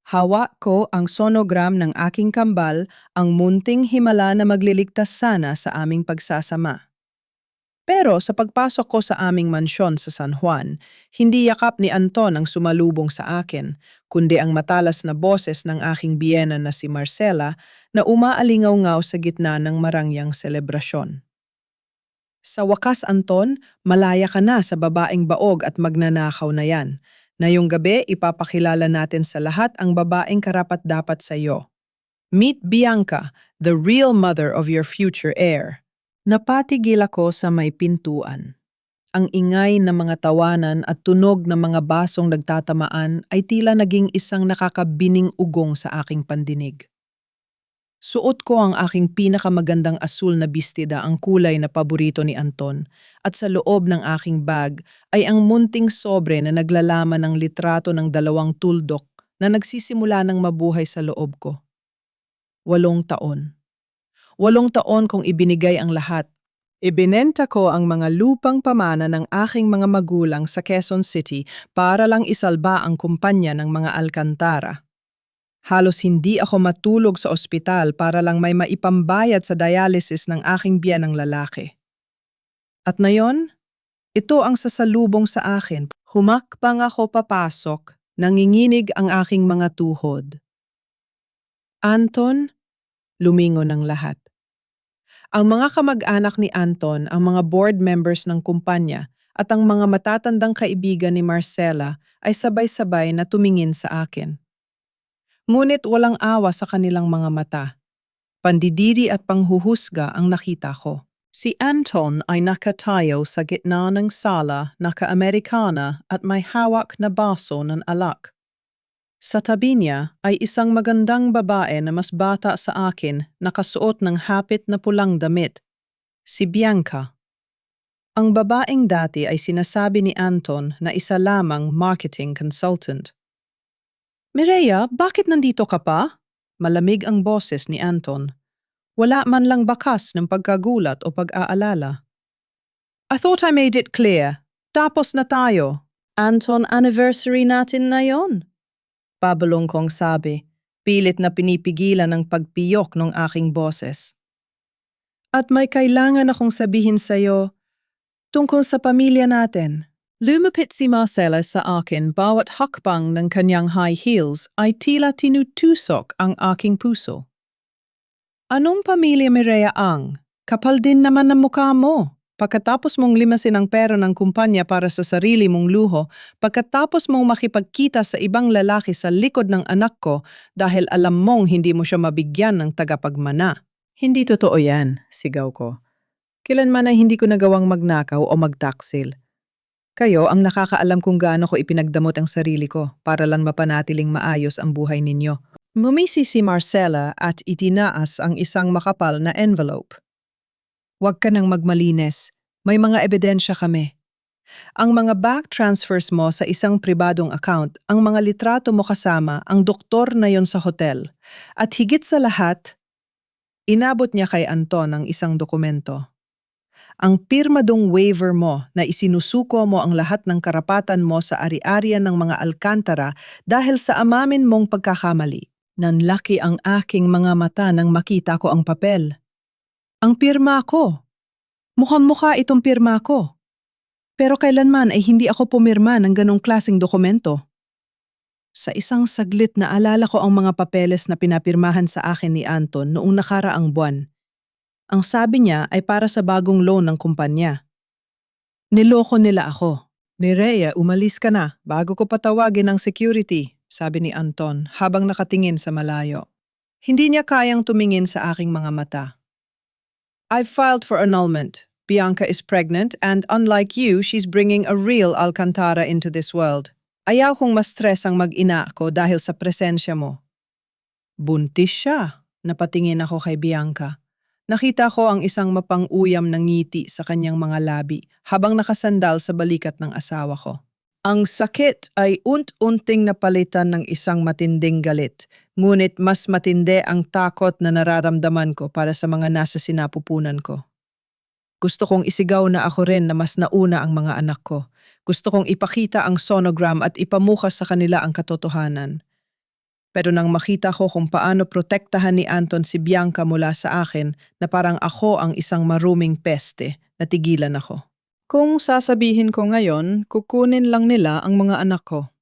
Hawak ko ang sonogram ng aking kambal, ang munting himala na magliligtas sana sa aming pagsasama. Pero sa pagpasok ko sa aming mansyon sa San Juan, hindi yakap ni Anton ang sumalubong sa akin, kundi ang matalas na boses ng aking biyena na si Marcela na umaalingaw-ngaw sa gitna ng marangyang selebrasyon. Sa wakas, Anton, malaya ka na sa babaeng baog at magnanakaw na yan. Ngayong gabi, ipapakilala natin sa lahat ang babaeng karapat-dapat sa iyo. Meet Bianca, the real mother of your future heir. Napatigil ako sa may pintuan. Ang ingay ng mga tawanan at tunog ng mga basong nagtatamaan ay tila naging isang nakakabining ugong sa aking pandinig. Suot ko ang aking pinakamagandang asul na bestida, ang kulay na paborito ni Anton, at sa loob ng aking bag ay ang munting sobre na naglalaman ng litrato ng dalawang tuldok na nagsisimula ng mabuhay sa loob ko. 8 taon. 8 taon kong ibinigay ang lahat. Ibinenta ko ang mga lupang pamana ng aking mga magulang sa Quezon City para lang isalba ang kumpanya ng mga Alcantara. Halos hindi ako matulog sa ospital para lang may maipambayad sa dialysis ng aking biyenang lalaki. At ngayon, ito ang sasalubong sa akin. Humakbang ako papasok, nanginginig ang aking mga tuhod. Anton, lumingon ang lahat. Ang mga kamag-anak ni Anton, ang mga board members ng kumpanya, at ang mga matatandang kaibigan ni Marcela ay sabay-sabay na tumingin sa akin. Ngunit walang awa sa kanilang mga mata. Pandidiri at panghuhusga ang nakita ko. Si Anton ay nakatayo sa gitna ng sala, naka-Amerikana at may hawak na baso ng alak. Sa tabi niya ay isang magandang babae na mas bata sa akin, nakasuot ng hapit na pulang damit. Si Bianca. Ang babaeng dati ay sinasabi ni Anton na isa lamang marketing consultant. Mireya, bakit nandito ka pa? Malamig ang boses ni Anton. Wala man lang bakas ng pagkagulat o pag-aalala. I thought I made it clear. Tapos na tayo. Anton, anniversary natin na yon. Pabalong kong sabi, pilit na pinipigilan ang pagpiyok ng aking boses. At may kailangan akong sabihin sa'yo tungkol sa pamilya natin. Lumapit si Marcela sa akin, bawat hakbang ng kanyang high heels ay tila tinutusok ang aking puso. Anong pamilya, Mireya ang? Kapal din naman ang mukha mo. Pagkatapos mong limasin ang pera ng kumpanya para sa sarili mong luho, pagkatapos mong makipagkita sa ibang lalaki sa likod ng anak ko dahil alam mong hindi mo siya mabigyan ng tagapagmana. Hindi totoo yan, sigaw ko. Kailanman ay hindi ko nagawang magnakaw o magtaksil. Kayo ang nakakaalam kung gaano ko ipinagdamot ang sarili ko para lang mapanatiling maayos ang buhay ninyo. Mumisi si Marcela at itinaas ang isang makapal na envelope. Huwag ka nang magmalines. May mga ebidensya kami. Ang mga bank transfers mo sa isang pribadong account, ang mga litrato mo kasama, ang doktor na yon sa hotel. At higit sa lahat, inabot niya kay Anton ang isang dokumento. Ang pirmadong waiver mo na isinusuko mo ang lahat ng karapatan mo sa ari-arian ng mga Alcantara dahil sa amamin mong pagkakamali. Nanlaki ang aking mga mata nang makita ko ang papel. Ang pirma ko. Mukhang-mukha itong pirma ko. Pero kailanman ay hindi ako pumirma ng ganong klaseng dokumento. Sa isang saglit na alala ko ang mga papeles na pinapirmahan sa akin ni Anton noong nakaraang buwan. Ang sabi niya ay para sa bagong loan ng kumpanya. Niloko nila ako. Mireya, umalis ka na bago ko patawagin ang security, sabi ni Anton habang nakatingin sa malayo. Hindi niya kayang tumingin sa aking mga mata. I've filed for annulment. Bianca is pregnant and unlike you, she's bringing a real Alcantara into this world. Ayaw kong ma-stress ang mag-ina ko dahil sa presensya mo. Buntis siya. Napatingin ako kay Bianca. Nakita ko ang isang mapang-uyam na ngiti sa kanyang mga labi habang nakasandal sa balikat ng asawa ko. Ang sakit ay unt-unting napalitan ng isang matinding galit, ngunit mas matindi ang takot na nararamdaman ko para sa mga nasa sinapupunan ko. Gusto kong isigaw na ako rin na mas nauna ang mga anak ko. Gusto kong ipakita ang sonogram at ipamukas sa kanila ang katotohanan. Pero nang makita ko kung paano protektahan ni Anton si Bianca mula sa akin na parang ako ang isang maruming peste, natigilan ako. Kung sasabihin ko ngayon, kukunin lang nila ang mga anak ko.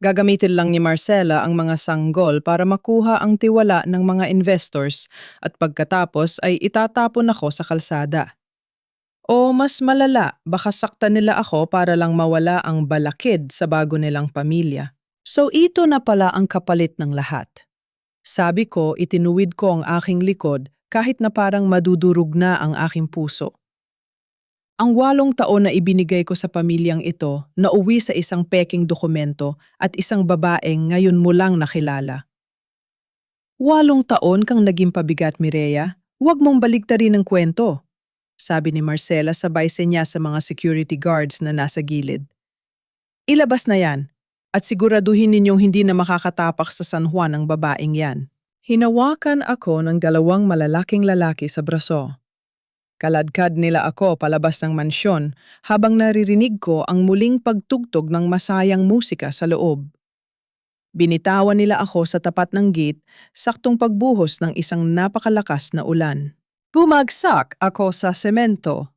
Gagamitin lang ni Marcela ang mga sanggol para makuha ang tiwala ng mga investors at pagkatapos ay itatapon ako sa kalsada. O mas malala, baka saktan nila ako para lang mawala ang balakid sa bago nilang pamilya. So ito na pala ang kapalit ng lahat. Sabi ko, itinuwid ko ang aking likod kahit na parang madudurog na ang aking puso. Ang 8 taon na ibinigay ko sa pamilyang ito, nauwi sa isang peking dokumento at isang babaeng ngayon mo lang nakilala. 8 taon kang naging pabigat, Mireya. Huwag mong baligtarin ang kwento, sabi ni Marcela sabay niya sa mga security guards na nasa gilid. Ilabas na yan at siguraduhin ninyong hindi na makakatapak sa San Juan ang babaeng yan. Hinawakan ako ng 2 malalaking lalaki sa braso. Kaladkad nila ako palabas ng mansyon habang naririnig ko ang muling pagtugtog ng masayang musika sa loob. Binitawan nila ako sa tapat ng gate, saktong pagbuhos ng isang napakalakas na ulan. Bumagsak ako sa semento.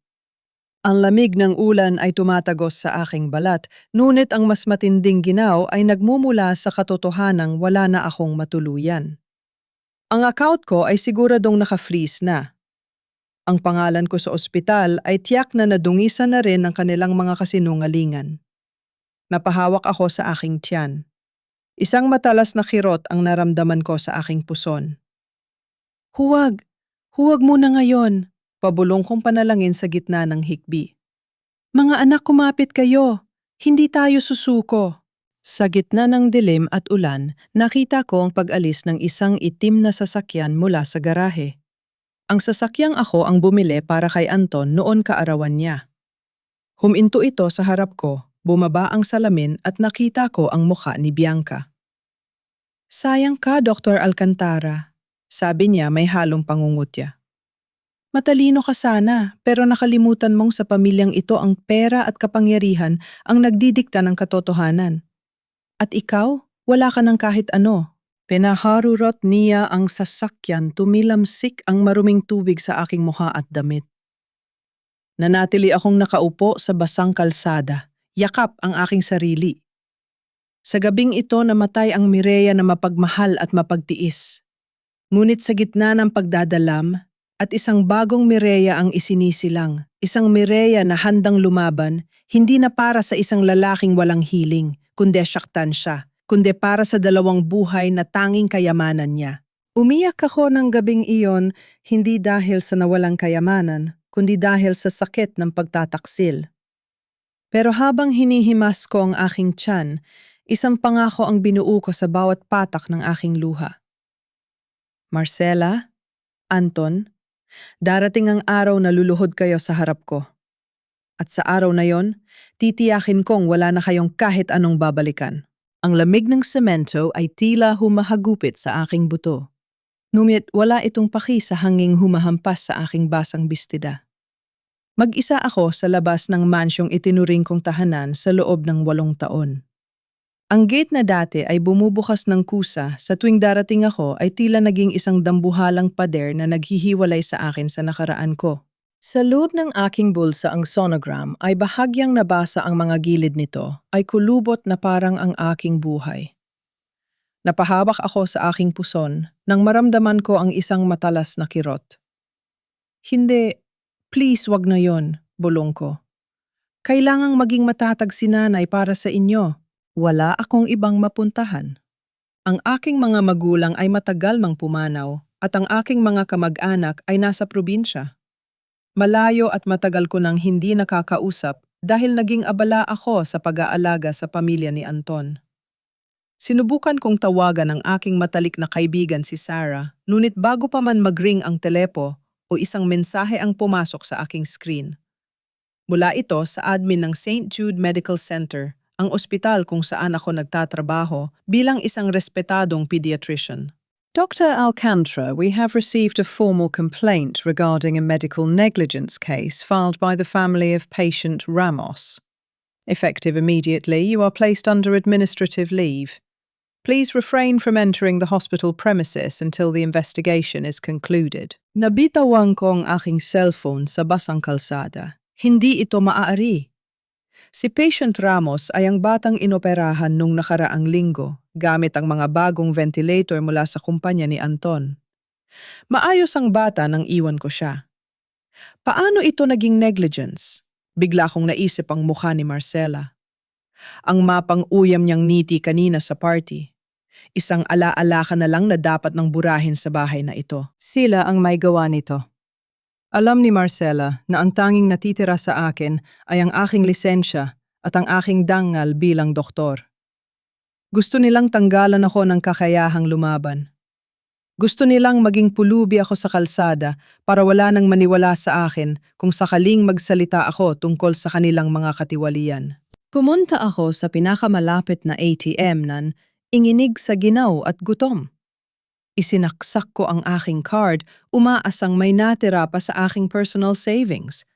Ang lamig ng ulan ay tumatagos sa aking balat, ngunit ang mas matinding ginaw ay nagmumula sa katotohanang wala na akong matuluyan. Ang account ko ay siguradong naka-freeze na. Ang pangalan ko sa ospital ay tiyak na nadungisan na rin ng kanilang mga kasinungalingan. Napahawak ako sa aking tiyan. Isang matalas na kirot ang naramdaman ko sa aking puson. Huwag! Huwag muna ngayon! Pabulong kong panalangin sa gitna ng hikbi. Mga anak, kumapit kayo! Hindi tayo susuko! Sa gitna ng dilim at ulan, nakita ko ang pag-alis ng isang itim na sasakyan mula sa garahe. Ang sasakyang ako ang bumili para kay Anton noon kaarawan niya. Huminto ito sa harap ko, bumaba ang salamin at nakita ko ang mukha ni Bianca. Sayang ka, Dr. Alcantara, sabi niya may halong pangungutya. Matalino ka sana, pero nakalimutan mong sa pamilyang ito ang pera at kapangyarihan ang nagdidikta ng katotohanan. At ikaw, wala ka ng kahit ano. Pinaharurot niya ang sasakyan, tumilamsik ang maruming tubig sa aking mukha at damit. Nanatili akong nakaupo sa basang kalsada, yakap ang aking sarili. Sa gabing ito namatay ang Mireya na mapagmahal at mapagtiis. Ngunit sa gitna ng pagdadalam at isang bagong Mireya ang isinisilang, isang Mireya na handang lumaban, hindi na para sa isang lalaking walang hiling, kundi saktan siya. Kundi para sa 2 buhay na tanging kayamanan niya. Umiyak ako ng gabing iyon, hindi dahil sa nawalang kayamanan, kundi dahil sa sakit ng pagtataksil. Pero habang hinihimas ko ang aking tiyan, isang pangako ang binuo ko sa bawat patak ng aking luha. Marcela, Anton, darating ang araw na luluhod kayo sa harap ko. At sa araw na yon, titiyakin kong wala na kayong kahit anong babalikan. Ang lamig ng semento ay tila humahagupit sa aking buto. Ngunit wala itong paki sa hanging humahampas sa aking basang bistida. Mag-isa ako sa labas ng mansyong itinuring kong tahanan sa loob ng 8 taon. Ang gate na dati ay bumubukas ng kusa, sa tuwing darating ako ay tila naging isang dambuhalang pader na naghihiwalay sa akin sa nakaraan ko. Sa loob ng aking bulsa ang sonogram ay bahagyang nabasa ang mga gilid nito ay kulubot na parang ang aking buhay. Napahawak ako sa aking puson nang maramdaman ko ang isang matalas na kirot. Hindi, please wag na yon, bulong ko. Kailangang maging matatag si nanay para sa inyo. Wala akong ibang mapuntahan. Ang aking mga magulang ay matagal mang pumanaw at ang aking mga kamag-anak ay nasa probinsya. Malayo at matagal ko nang hindi nakakausap dahil naging abala ako sa pag-aalaga sa pamilya ni Anton. Sinubukan kong tawagan ang aking matalik na kaibigan si Sarah, ngunit bago pa man mag-ring ang telepo o isang mensahe ang pumasok sa aking screen. Mula ito sa admin ng St. Jude Medical Center, ang ospital kung saan ako nagtatrabaho bilang isang respetadong pediatrician. Dr. Alcantara, we have received a formal complaint regarding a medical negligence case filed by the family of patient Ramos. Effective immediately, you are placed under administrative leave. Please refrain from entering the hospital premises until the investigation is concluded. Nabitawan ko ang aking cellphone sa basang kalsada. Hindi ito maaari. Si Patient Ramos ay ang batang inoperahan nung nakaraang linggo gamit ang mga bagong ventilator mula sa kumpanya ni Anton. Maayos ang bata nang iwan ko siya. Paano ito naging negligence? Bigla kong naisip ang mukha ni Marcela. Ang mapang uyam niyang ngiti kanina sa party. Isang alaala ka na lang na dapat nang burahin sa bahay na ito. Sila ang may gawa nito. Alam ni Marcela na ang tanging natitira sa akin ay ang aking lisensya at ang aking dangal bilang doktor. Gusto nilang tanggalan ako ng kakayahang lumaban. Gusto nilang maging pulubi ako sa kalsada para wala nang maniwala sa akin kung sakaling magsalita ako tungkol sa kanilang mga katiwalian. Pumunta ako sa pinakamalapit na ATM nan inginig sa ginaw at gutom. Isinaksak ko ang aking card, umaasang may natira pa sa aking personal savings.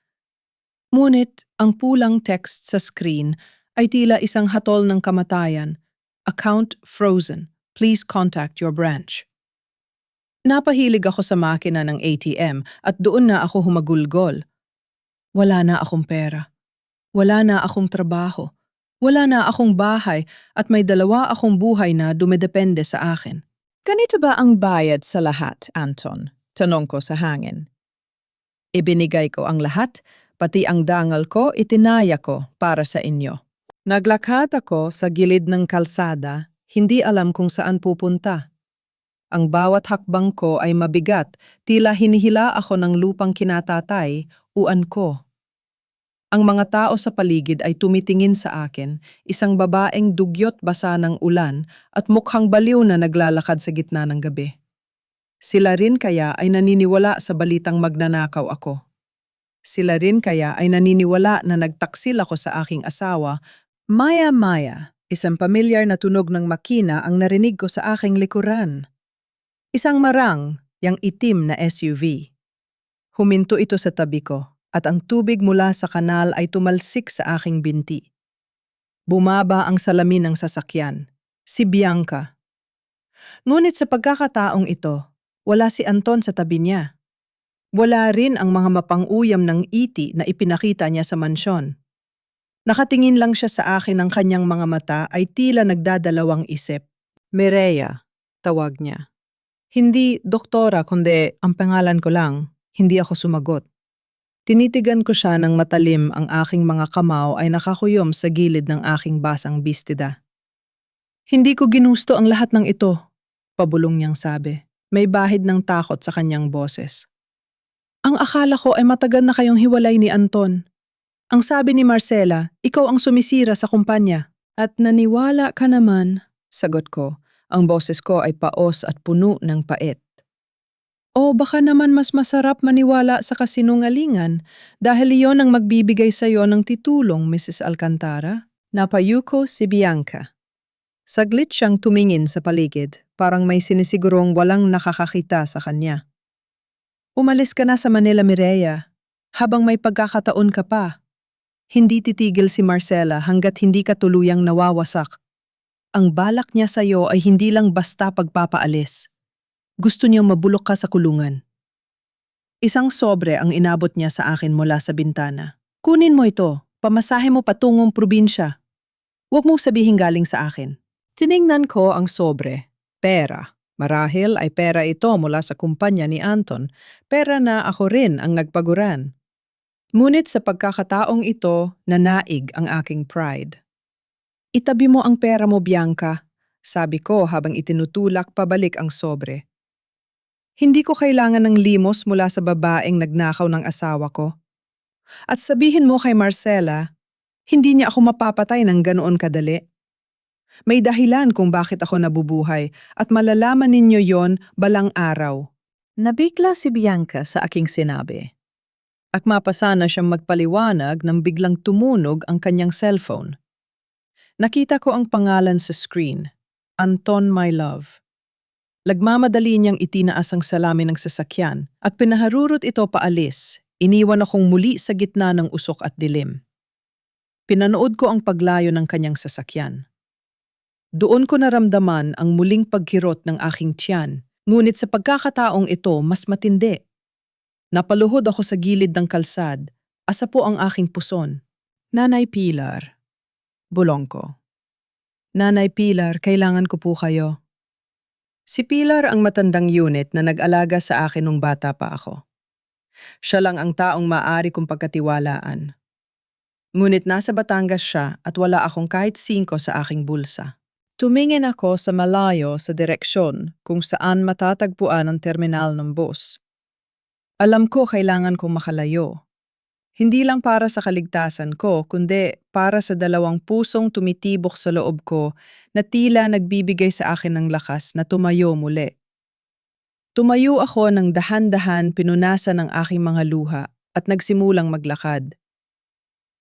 Ngunit ang pulang text sa screen ay tila isang hatol ng kamatayan. Account frozen. Please contact your branch. Napahilig ako sa makina ng ATM at doon na ako humagulgol. Wala na akong pera. Wala na akong trabaho. Wala na akong bahay at may dalawa akong buhay na dumedepende sa akin. Ganito ba ang bayad sa lahat, Anton? Tanong ko sa hangin. Ibinigay ko ang lahat, pati ang dangal ko itinaya ko para sa inyo. Naglakad ako sa gilid ng kalsada, hindi alam kung saan pupunta. Ang bawat hakbang ko ay mabigat, tila hinihila ako ng lupang kinatatay, uan ko. Ang mga tao sa paligid ay tumitingin sa akin, isang babaeng dugyot basa ng ulan at mukhang baliw na naglalakad sa gitna ng gabi. Sila rin kaya ay naniniwala sa balitang magnanakaw ako. Sila rin kaya ay naniniwala na nagtaksil ako sa aking asawa. Maya-maya, isang pamilyar na tunog ng makina ang narinig ko sa aking likuran. Isang marang, yang itim na SUV. Huminto ito sa tabi ko. At ang tubig mula sa kanal ay tumalsik sa aking binti. Bumaba ang salamin ng sasakyan. Si Bianca. Ngunit sa pagkakataong ito, wala si Anton sa tabi niya. Wala rin ang mga mapang-uyam ng iti na ipinakita niya sa mansyon. Nakatingin lang siya sa akin, ang kanyang mga mata ay tila nagdadalawang isip. Mireya, tawag niya. Hindi doktora kundi ang pangalan ko lang, hindi ako sumagot. Tinitigan ko siya ng matalim, ang aking mga kamao ay nakakuyom sa gilid ng aking basang bistida. Hindi ko ginusto ang lahat ng ito, pabulong niyang sabi. May bahid ng takot sa kanyang boses. Ang akala ko ay matagal na kayong hiwalay ni Anton. Ang sabi ni Marcela, ikaw ang sumisira sa kumpanya. At naniwala ka naman, sagot ko. Ang boses ko ay paos at puno ng pait. O baka naman mas masarap maniwala sa kasinungalingan dahil iyon ang magbibigay sa iyo ng titulong, Mrs. Alcantara. Napayuko si Bianca. Saglit siyang tumingin sa paligid, parang may sinisigurong walang nakakakita sa kanya. Umalis ka na sa Manila, Mireya, habang may pagkakataon ka pa. Hindi titigil si Marcela hanggat hindi ka tuluyang nawawasak. Ang balak niya sa iyo ay hindi lang basta pagpapaalis. Gusto niyang mabulok ka sa kulungan. Isang sobre ang inabot niya sa akin mula sa bintana. Kunin mo ito, pamasahe mo patungong probinsya. Huwag mong sabihin galing sa akin. Tiningnan ko ang sobre. Pera. Marahil ay pera ito mula sa kumpanya ni Anton. Pera na ako rin ang nagpaguran. Ngunit sa pagkakataong ito, nanaig ang aking pride. Itabi mo ang pera mo, Bianca, sabi ko habang itinutulak pabalik ang sobre. Hindi ko kailangan ng limos mula sa babaeng nagnakaw ng asawa ko. At sabihin mo kay Marcela, hindi niya ako mapapatay ng ganoon kadali. May dahilan kung bakit ako nabubuhay at malalaman ninyo yon balang araw. Nabigla si Bianca sa aking sinabi. Akmapasa na siyang magpaliwanag nang biglang tumunog ang kanyang cellphone. Nakita ko ang pangalan sa screen, Anton My Love. Lagmamadali niyang itinaas ang salamin ng sasakyan at pinaharurot ito paalis. Iniwan akong muli sa gitna ng usok at dilim. Pinanood ko ang paglayo ng kanyang sasakyan. Doon ko naramdaman ang muling pagkirot ng aking tiyan, ngunit sa pagkakataong ito mas matindi. Napaluhod ako sa gilid ng kalsad, asa po ang aking puson. Nanay Pilar, bulong ko. Nanay Pilar, kailangan ko po kayo. Si Pilar ang matandang unit na nag-alaga sa akin nung bata pa ako. Siya lang ang taong maaari kong pagkatiwalaan. Ngunit nasa Batangas siya at wala akong kahit 5 sa aking bulsa. Tumingin ako sa malayo sa direksyon kung saan matatagpuan ang terminal ng bus. Alam ko kailangan kong makalayo. Hindi lang para sa kaligtasan ko, kundi para sa dalawang pusong tumitibok sa loob ko na tila nagbibigay sa akin ng lakas na tumayo muli. Tumayo ako ng dahan-dahan pinunasan ng aking mga luha at nagsimulang maglakad.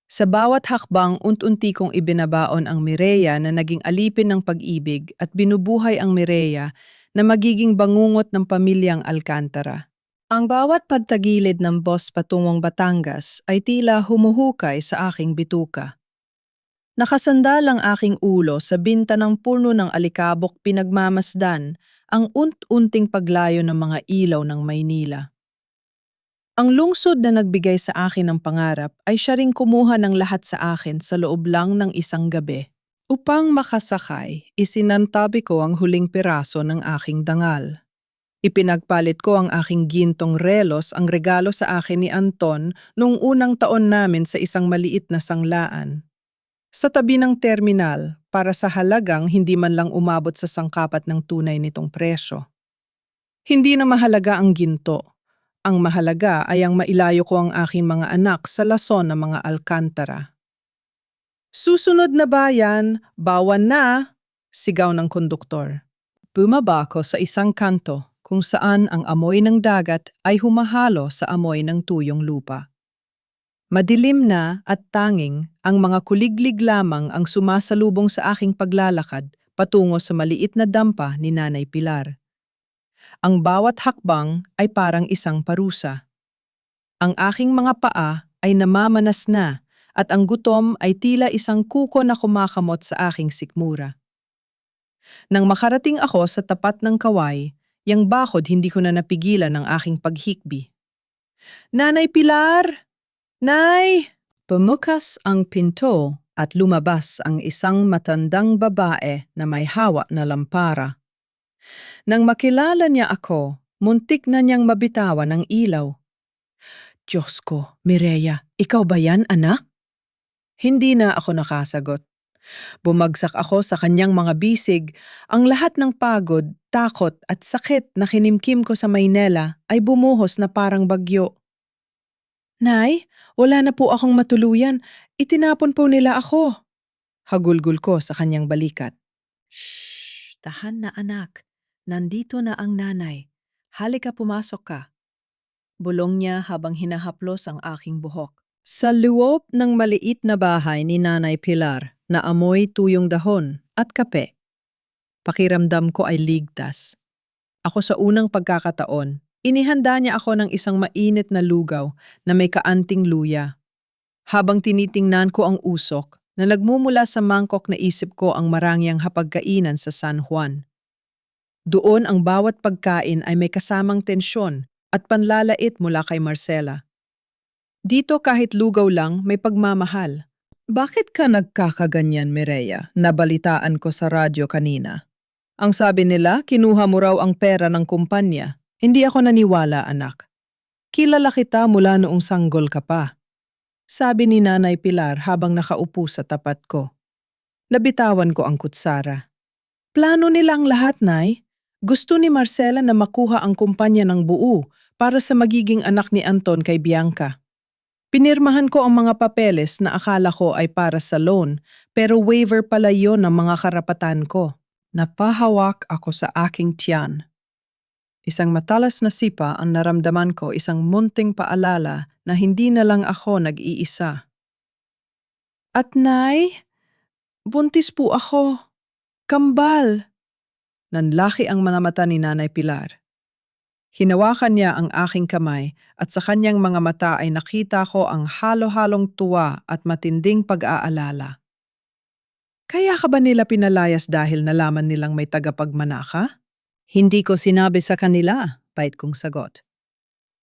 Sa bawat hakbang unti-unti kong ibinabaon ang Mireya na naging alipin ng pag-ibig at binubuhay ang Mireya na magiging bangungot ng pamilyang Alcantara. Ang bawat pagtagilid ng bus patungong Batangas ay tila humuhukay sa aking bituka. Nakasandal ang aking ulo sa binta ng puno ng alikabok pinagmamasdan ang unting paglayo ng mga ilaw ng Maynila. Ang lungsod na nagbigay sa akin ng pangarap ay siya ring kumuha ng lahat sa akin sa loob lang ng isang gabi. Upang makasakay, isinantabi ko ang huling piraso ng aking dangal. Ipinagpalit ko ang aking gintong relos ang regalo sa akin ni Anton noong unang taon namin sa isang maliit na sanglaan. Sa tabi ng terminal, para sa halagang hindi man lang umabot sa sangkapat ng tunay nitong presyo. Hindi na mahalaga ang ginto. Ang mahalaga ay ang mailayo ko ang aking mga anak sa lason ng mga Alcantara. Susunod na bayan, bawan na! Sigaw ng konduktor. Bumaba ako sa isang kanto kung saan ang amoy ng dagat ay humahalo sa amoy ng tuyong lupa. Madilim na at tanging ang mga kuliglig lamang ang sumasalubong sa aking paglalakad patungo sa maliit na dampa ni Nanay Pilar. Ang bawat hakbang ay parang isang parusa. Ang aking mga paa ay namamanas na at ang gutom ay tila isang kuko na kumakamot sa aking sikmura. Nang makarating ako sa tapat ng kaway, yang bakod hindi ko na napigilan ang aking paghikbi. Nanay Pilar! Nay! Bumukas ang pinto at lumabas ang isang matandang babae na may hawak na lampara. Nang makilala niya ako, muntik na niyang mabitawan ang ilaw. Diyos ko, Mireya, ikaw ba yan, anak? Hindi na ako nakasagot. Bumagsak ako sa kanyang mga bisig, ang lahat ng pagod, takot at sakit na kinimkim ko sa Maynila ay bumuhos na parang bagyo. Nay, wala na po akong matuluyan. Itinapon po nila ako. Hagulgul ko sa kanyang balikat. Shh, tahan na anak. Nandito na ang nanay. Halika pumasok ka. Bulong niya habang hinahaplos ang aking buhok. Sa loob ng maliit na bahay ni Nanay Pilar na amoy tuyong dahon at kape, pakiramdam ko ay ligtas. Ako sa unang pagkakataon, inihanda niya ako ng isang mainit na lugaw na may kaanting luya. Habang tinitingnan ko ang usok na nagmumula sa mangkok na isip ko ang marangyang hapagkainan sa San Juan. Doon ang bawat pagkain ay may kasamang tensyon at panlalait mula kay Marcela. Dito kahit lugaw lang may pagmamahal. Bakit ka nagkakaganyan, Mireya? Nabalitaan ko sa radyo kanina. Ang sabi nila, kinuha mo raw ang pera ng kumpanya. Hindi ako naniwala, anak. Kilala kita mula noong sanggol ka pa. Sabi ni Nanay Pilar habang nakaupo sa tapat ko. Nabitawan ko ang kutsara. Plano nilang lahat, Nay. Gusto ni Marcela na makuha ang kumpanya ng buo para sa magiging anak ni Anton kay Bianca. Pinirmahan ko ang mga papeles na akala ko ay para sa loan, pero waiver pala yon ng mga karapatan ko. Napahawak ako sa aking tiyan. Isang matalas na sipa ang naramdaman ko, isang munting paalala na hindi na lang ako nag-iisa. At Nay, buntis po ako. Kambal! Nanlaki ang mga mata ni Nanay Pilar. Hinawakan niya ang aking kamay at sa kanyang mga mata ay nakita ko ang halo-halong tuwa at matinding pag-aalala. Kaya ka ba nila pinalayas dahil nalaman nilang may tagapagmana ka? Hindi ko sinabi sa kanila, pait kong sagot.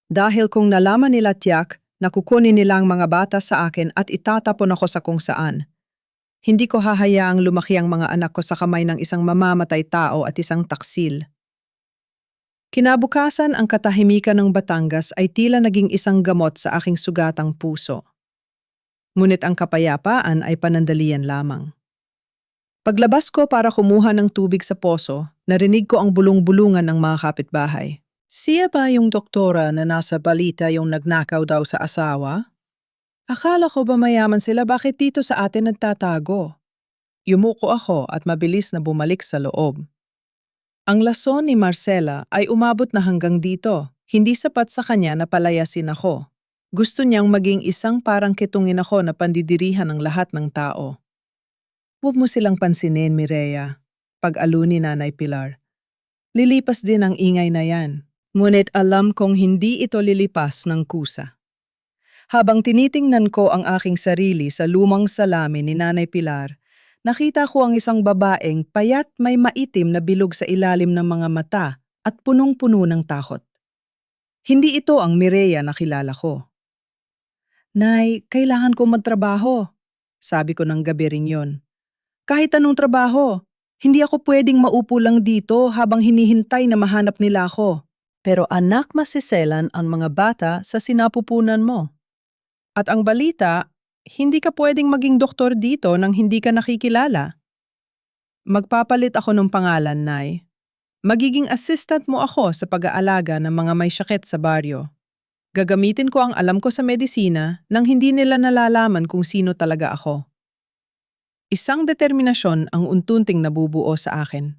Dahil kung nalaman nila tiyak na kukunin nila ang mga bata sa akin at itatapon ako sa kung saan, hindi ko hahayaang lumaki ang mga anak ko sa kamay ng isang mamamatay tao at isang taksil. Kinabukasan ang katahimikan ng Batangas ay tila naging isang gamot sa aking sugatang puso. Ngunit ang kapayapaan ay panandalian lamang. Paglabas ko para kumuha ng tubig sa poso, narinig ko ang bulong-bulungan ng mga kapitbahay. Siya ba yung doktora na nasa balita yung nagnakaw daw sa asawa? Akala ko ba mayaman sila, bakit dito sa atin nagtatago? Yumuko ako at mabilis na bumalik sa loob. Ang lason ni Marcela ay umabot na hanggang dito. Hindi sapat sa kanya na palayasin ako. Gusto niyang maging isang parang kitungin ako na pandidirihan ng lahat ng tao. Huwag mo silang pansinin, Mireya. Pag-alo ni Nanay Pilar. Lilipas din ang ingay na yan. Ngunit alam kong hindi ito lilipas ng kusa. Habang tinitingnan ko ang aking sarili sa lumang salamin ni Nanay Pilar, nakita ko ang isang babaeng payat may maitim na bilog sa ilalim ng mga mata at punong-puno ng takot. Hindi ito ang Mireya na kilala ko. Nay, kailangan ko magtrabaho, sabi ko ng gabi ring yon. Kahit anong trabaho, hindi ako pwedeng maupo lang dito habang hinihintay na mahanap nila ako. Pero anak, masiselan ang mga bata sa sinapupunan mo. At ang balita, hindi ka pwedeng maging doktor dito nang hindi ka nakikilala. Magpapalit ako ng pangalan, Nay. Magiging assistant mo ako sa pag-aalaga ng mga may sakit sa baryo. Gagamitin ko ang alam ko sa medisina nang hindi nila nalalaman kung sino talaga ako. Isang determinasyon ang untunting nabubuo sa akin.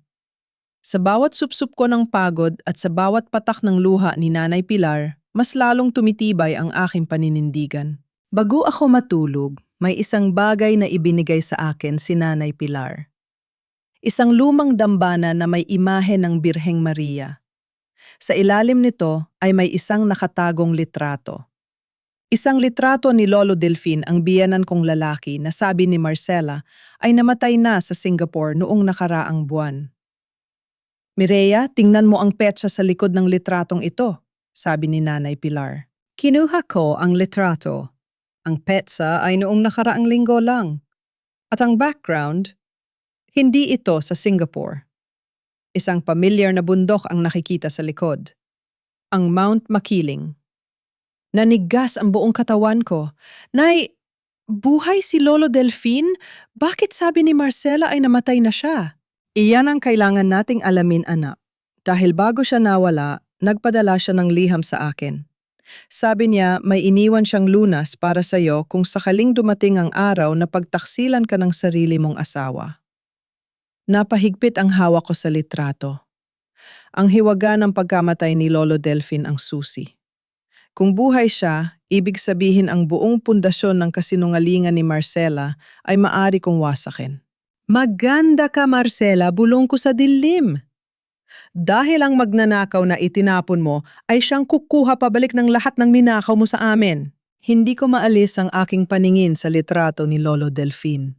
Sa bawat supsup ko ng pagod at sa bawat patak ng luha ni Nanay Pilar, mas lalong tumitibay ang aking paninindigan. Bago ako matulog, may isang bagay na ibinigay sa akin si Nanay Pilar. Isang lumang dambana na may imahe ng Birheng Maria. Sa ilalim nito ay may isang nakatagong litrato. Isang litrato ni Lolo Delfin, ang biyenan kong lalaki na sabi ni Marcela ay namatay na sa Singapore noong nakaraang buwan. Mireya, tingnan mo ang petsa sa likod ng litratong ito, sabi ni Nanay Pilar. Kinuha ko ang litrato. Ang petsa ay noong nakaraang linggo lang. At ang background, hindi ito sa Singapore. Isang pamilyar na bundok ang nakikita sa likod. Ang Mount Makiling. Nanigas ang buong katawan ko. Nay, buhay si Lolo Delfin? Bakit sabi ni Marcela ay namatay na siya? Iyan ang kailangan nating alamin, anak. Dahil bago siya nawala, nagpadala siya ng liham sa akin. Sabi niya may iniwan siyang lunas para sa iyo kung sakaling dumating ang araw na pagtaksilan ka ng sarili mong asawa. Napahigpit ang hawak ko sa litrato. Ang hiwaga ng pagkamatay ni Lolo Delfin ang susi. Kung buhay siya, ibig sabihin ang buong pundasyon ng kasinungalingan ni Marcela ay maari kong wasakin. Maganda ka, Marcela, bulong ko sa dilim. Dahil ang magnanakaw na itinapon mo ay siyang kukuha pabalik ng lahat ng minakaw mo sa amin. Hindi ko maalis ang aking paningin sa litrato ni Lolo Delfin.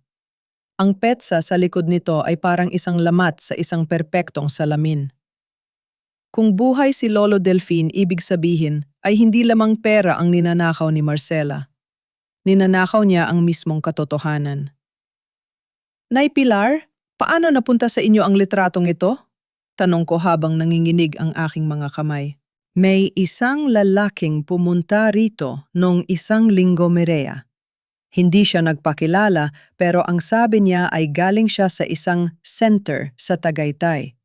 Ang petsa sa likod nito ay parang isang lamat sa isang perpektong salamin. Kung buhay si Lolo Delfin, ibig sabihin ay hindi lamang pera ang ninanakaw ni Marcela. Ninanakaw niya ang mismong katotohanan. Nay Pilar, paano napunta sa inyo ang litratong ito? Tanong ko habang nanginginig ang aking mga kamay. May isang lalaking pumunta rito noong isang linggo, Mireya. Hindi siya nagpakilala pero ang sabi niya ay galing siya sa isang center sa Tagaytay.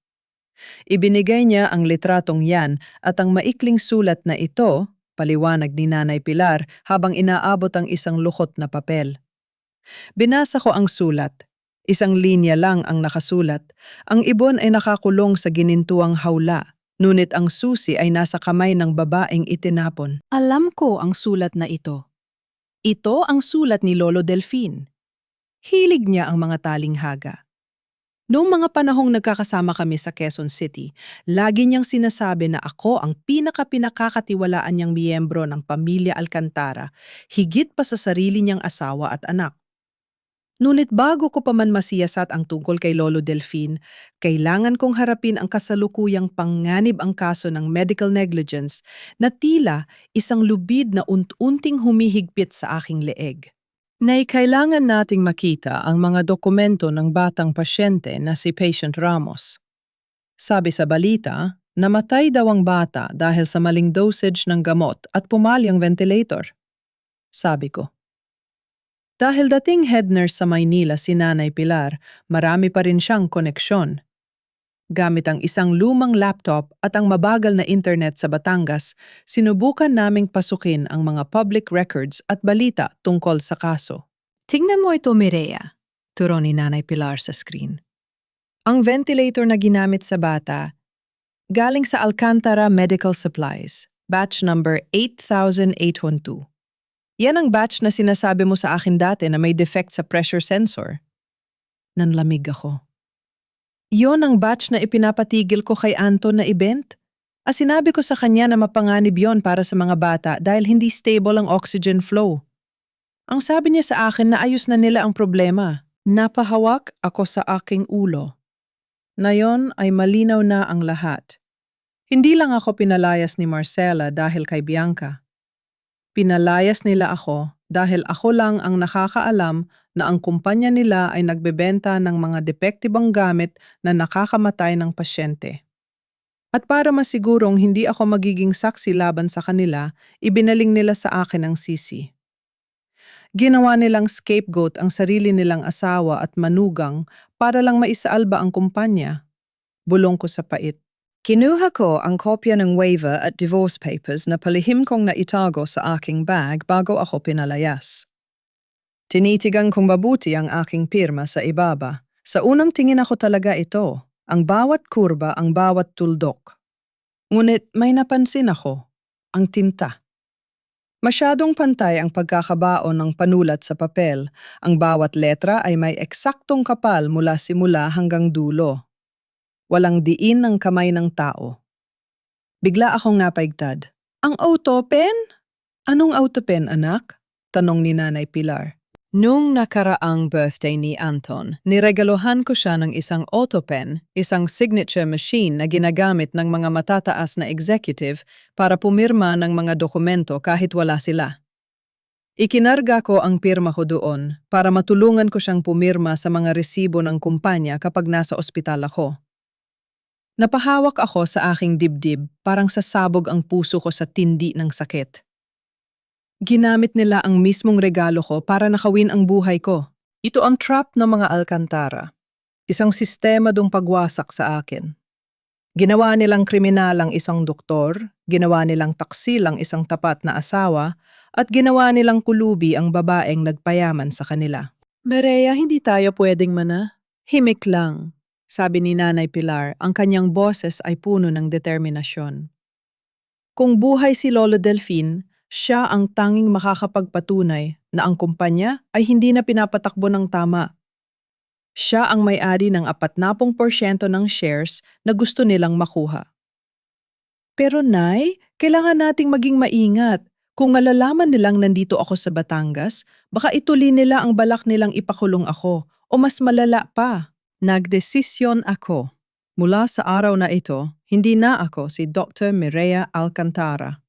Ibinigay niya ang litratong yan at ang maikling sulat na ito, paliwanag ni Nanay Pilar habang inaabot ang isang lukot na papel. Binasa ko ang sulat. Isang linya lang ang nakasulat. Ang ibon ay nakakulong sa ginintuang hawla, ngunit ang susi ay nasa kamay ng babaeng itinapon. Alam ko ang sulat na ito. Ito ang sulat ni Lolo Delfin. Hilig niya ang mga talinghaga. Noong mga panahong nagkakasama kami sa Quezon City, lagi niyang sinasabi na ako ang pinakapinakakatiwalaan niyang miyembro ng pamilya Alcantara, higit pa sa sarili niyang asawa at anak. Ngunit bago ko pa man masiyasat ang tungkol kay Lolo Delfin, kailangan kong harapin ang kasalukuyang panganib ang kaso ng medical negligence na tila isang lubid na unting humihigpit sa aking leeg. Nay kailangan nating makita ang mga dokumento ng batang pasyente na si Patient Ramos. Sabi sa balita, namatay daw ang bata dahil sa maling dosage ng gamot at pumali ang ventilator. Sabi ko. Dahil dating head nurse sa Maynila si Nanay Pilar, marami pa rin siyang koneksyon. Gamit ang isang lumang laptop at ang mabagal na internet sa Batangas, sinubukan naming pasukin ang mga public records at balita tungkol sa kaso. Tingnan mo ito, Mireya, turo ni Nanay Pilar sa screen. Ang ventilator na ginamit sa bata, galing sa Alcantara Medical Supplies, batch number 8812. Yan ang batch na sinasabi mo sa akin dati na may defect sa pressure sensor. Nanlamig ako. Yon ang batch na ipinapatigil ko kay Anton na event? Sinabi ko sa kanya na mapanganib yon para sa mga bata dahil hindi stable ang oxygen flow. Ang sabi niya sa akin na ayos na nila ang problema. Napahawak ako sa aking ulo. Nayon ay malinaw na ang lahat. Hindi lang ako pinalayas ni Marcela dahil kay Bianca. Pinalayas nila ako dahil ako lang ang nakakaalam na ang kumpanya nila ay nagbebenta ng mga depektibong gamit na nakakamatay ng pasyente. At para masigurong hindi ako magiging saksi laban sa kanila, ibinaling nila sa akin ang sisi. Ginawa nilang scapegoat ang sarili nilang asawa at manugang para lang maisaalba ang kumpanya. Bulong ko sa pait. Kinuha ko ang kopya ng waiver at divorce papers na palihim kong naitago sa aking bag bago ako pinalayas. Tinitigan kong mabuti ang aking pirma sa ibaba. Sa unang tingin ako talaga ito, ang bawat kurba, ang bawat tuldok. Ngunit may napansin ako, ang tinta. Masyadong pantay ang pagkakabaon ng panulat sa papel. Ang bawat letra ay may eksaktong kapal mula simula hanggang dulo. Walang diin ng kamay ng tao. Bigla akong napaigtad. Ang autopen? Anong autopen, anak? Tanong ni Nanay Pilar. Nung nakaraang birthday ni Anton, niregalohan ko siya ng isang autopen, isang signature machine na ginagamit ng mga matataas na executive para pumirma ng mga dokumento kahit wala sila. Ikinarga ko ang pirma ko doon para matulungan ko siyang pumirma sa mga resibo ng kumpanya kapag nasa ospital ako. Napahawak ako sa aking dibdib, parang sasabog ang puso ko sa tindi ng sakit. Ginamit nila ang mismong regalo ko para nakawin ang buhay ko. Ito ang trap ng mga Alcantara. Isang sistema dong pagwasak sa akin. Ginawa nilang kriminal ang isang doktor, ginawa nilang taksil ang isang tapat na asawa, at ginawa nilang kulubi ang babaeng nagpayaman sa kanila. Maria, hindi tayo pwedeng himik lang. Sabi ni Nanay Pilar, ang kanyang boses ay puno ng determinasyon. Kung buhay si Lolo Delfin, siya ang tanging makakapagpatunay na ang kumpanya ay hindi na pinapatakbo ng tama. Siya ang may-ari ng 40% ng shares na gusto nilang makuha. Pero Nay, kailangan nating maging maingat. Kung malalaman nilang nandito ako sa Batangas, baka ituloy nila ang balak nilang ipakulong ako o mas malala pa. Nagdesisyon ako. Mula sa araw na ito, hindi na ako si Dr. Mireya Alcantara.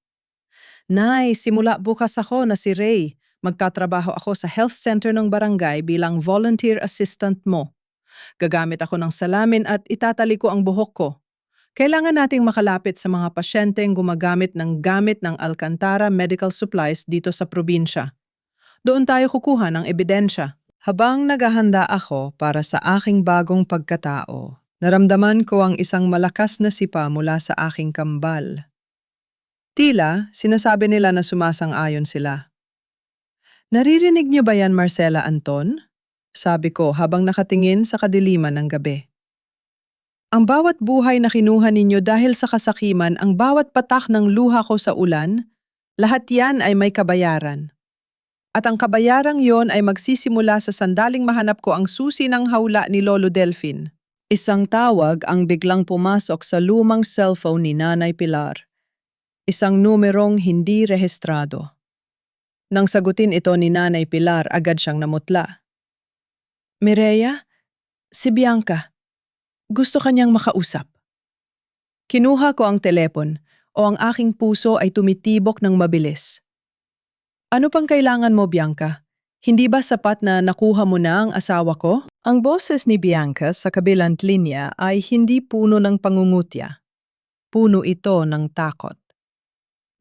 Nay, simula bukas ako na si Ray. Magtatrabaho ako sa health center ng barangay bilang volunteer assistant mo. Gagamit ako ng salamin at itatali ko ang buhok ko. Kailangan nating makalapit sa mga pasyenteng gumagamit ng gamit ng Alcantara Medical Supplies dito sa probinsya. Doon tayo kukuha ng ebidensya. Habang naghahanda ako para sa aking bagong pagkatao, naramdaman ko ang isang malakas na sipa mula sa aking kambal. Tila, sinasabi nila na sumasang-ayon sila. Naririnig niyo ba yan, Marcela Anton? Sabi ko habang nakatingin sa kadiliman ng gabi. Ang bawat buhay na kinuha ninyo dahil sa kasakiman, ang bawat patak ng luha ko sa ulan, lahat yan ay may kabayaran. At ang kabayarang yon ay magsisimula sa sandaling mahanap ko ang susi ng hawla ni Lolo Delfin. Isang tawag ang biglang pumasok sa lumang cellphone ni Nanay Pilar. Isang numerong hindi rehistrado. Nang sagutin ito ni Nanay Pilar, agad siyang namutla. Mireya, si Bianca. Gusto kanyang makausap. Kinuha ko ang telepon o ang aking puso ay tumitibok ng mabilis. Ano pang kailangan mo, Bianca? Hindi ba sapat na nakuha mo na ang asawa ko? Ang boses ni Bianca sa kabilang linya ay hindi puno ng pangungutya. Puno ito ng takot.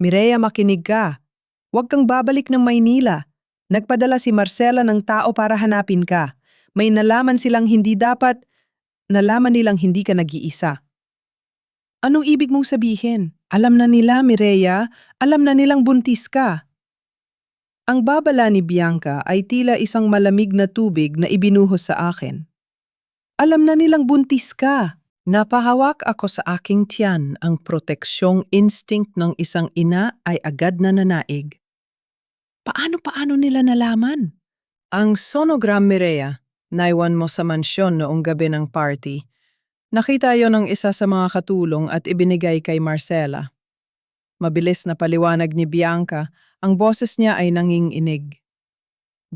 Mireya, makinig ka. Huwag kang babalik ng Maynila. Nagpadala si Marcela ng tao para hanapin ka. May nalaman silang hindi dapat, nalaman nilang hindi ka nag-iisa. Anong ibig mong sabihin? Alam na nila, Mireya. Alam na nilang buntis ka. Ang babala ni Bianca ay tila isang malamig na tubig na ibinuhos sa akin. Alam na nilang buntis ka. Napahawak ako sa aking tiyan. Ang proteksyong instinct ng isang ina ay agad na nanaig. Paano nila nalaman? Ang sonogram, Mireya, naiwan mo sa mansyon noong gabi ng party. Nakita yon ng isa sa mga katulong at ibinigay kay Marcela. Mabilis na paliwanag ni Bianca, ang boses niya ay nanginginig.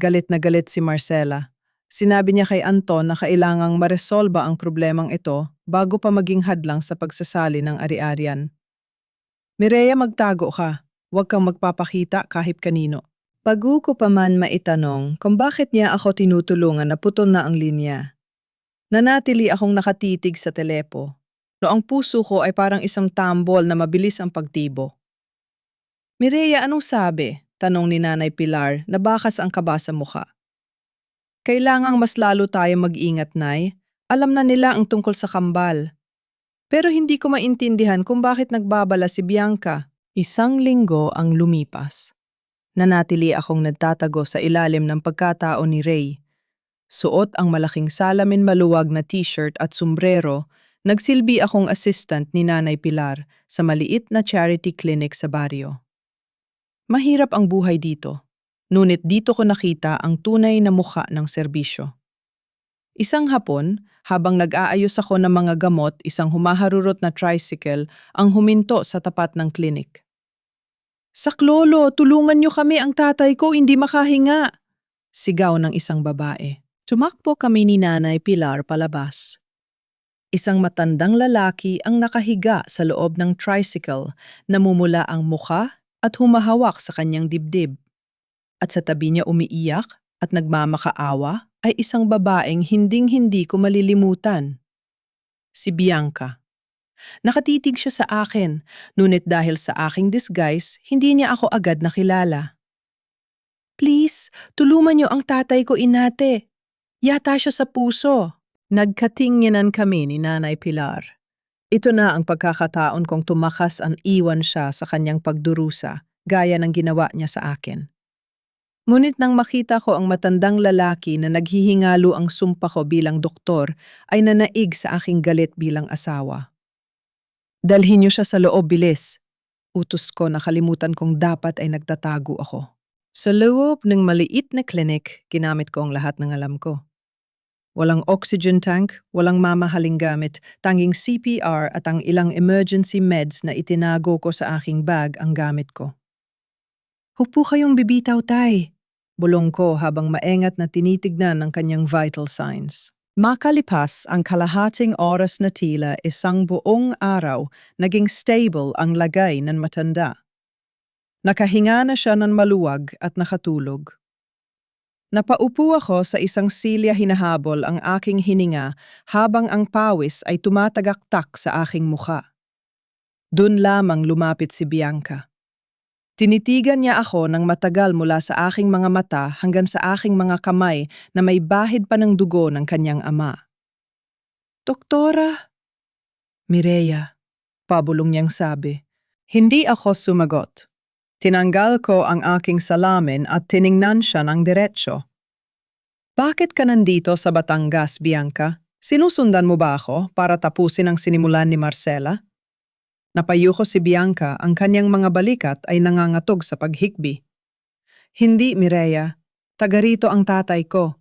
Galit na galit si Marcela. Sinabi niya kay Anton na kailangang maresolba ang problemang ito bago pa maging hadlang sa pagsasali ng ari-arian. Mireya, magtago ka. Huwag kang magpapakita kahit kanino. Bago ko pa man maitanong kung bakit niya ako tinutulungan na putol na ang linya. Nanatili akong nakatitig sa telepo. No ang puso ko ay parang isang tambol na mabilis ang pagtibo. Mireya, anong sabi? Tanong ni Nanay Pilar na bakas ang kaba sa mukha. Kailangang mas lalo tayo mag-ingat, Nay. Alam na nila ang tungkol sa kambal. Pero hindi ko maintindihan kung bakit nagbabala si Bianca. Isang linggo ang lumipas. Nanatili akong nagtatago sa ilalim ng pagkatao ni Ray. Suot ang malaking salamin maluwag na t-shirt at sombrero, nagsilbi akong assistant ni Nanay Pilar sa maliit na charity clinic sa baryo. Mahirap ang buhay dito, ngunit dito ko nakita ang tunay na mukha ng serbisyo. Isang hapon, habang nag-aayos ako ng mga gamot, isang humaharurot na tricycle ang huminto sa tapat ng klinik. "Saklolo, tulungan niyo kami, ang tatay ko hindi makahinga!" Sigaw ng isang babae. Tumakbo kami ni Nanay Pilar palabas. Isang matandang lalaki ang nakahiga sa loob ng tricycle, namumula ang mukha at humahawak sa kanyang dibdib. At sa tabi niya umiiyak at nagmamakaawa ay isang babaeng hinding-hindi ko malilimutan. Si Bianca. Nakatitig siya sa akin, ngunit dahil sa aking disguise, hindi niya ako agad nakilala. "Please, tulungan niyo ang tatay ko, inate. Yata siya sa puso." Nagkatinginan kami ni Nanay Pilar. Ito na ang pagkakataon kong tumakas ang iwan siya sa kanyang pagdurusa, gaya ng ginawa niya sa akin. Ngunit nang makita ko ang matandang lalaki na naghihingalo ang sumpa ko bilang doktor, ay nanaig sa aking galit bilang asawa. "Dalhin niyo siya sa loob, bilis." Utos ko, nakalimutan kong dapat ay nagtatago ako. Sa loob ng maliit na klinik, ginamit ko ang lahat ng alam ko. Walang oxygen tank, walang mamahaling gamit, tanging CPR at ang ilang emergency meds na itinago ko sa aking bag ang gamit ko. "Huwag po kayong bibitaw, tay," bulong ko habang maengat na tinitignan ang kanyang vital signs. Makalipas ang kalahating oras na tila isang buong araw, naging stable ang lagay ng matanda. Nakahinga na siya ng maluwag at nakatulog. Napaupo ako sa isang silya, hinahabol ang aking hininga habang ang pawis ay tumatagaktak sa aking mukha. Doon lamang lumapit si Bianca. Tinitigan niya ako ng matagal mula sa aking mga mata hanggang sa aking mga kamay na may bahid pa ng dugo ng kanyang ama. "Doktora?" "Mireya," pabulong niyang sabi. Hindi ako sumagot. Tinanggal ko ang aking salamin at tiningnan siya ng diretsyo. "Bakit ka nandito sa Batangas, Bianca? Sinusundan mo ba ako para tapusin ang sinimulan ni Marcela?" Napayuko si Bianca, ang kanyang mga balikat ay nangangatog sa paghikbi. "Hindi, Mireya. Taga rito ang tatay ko.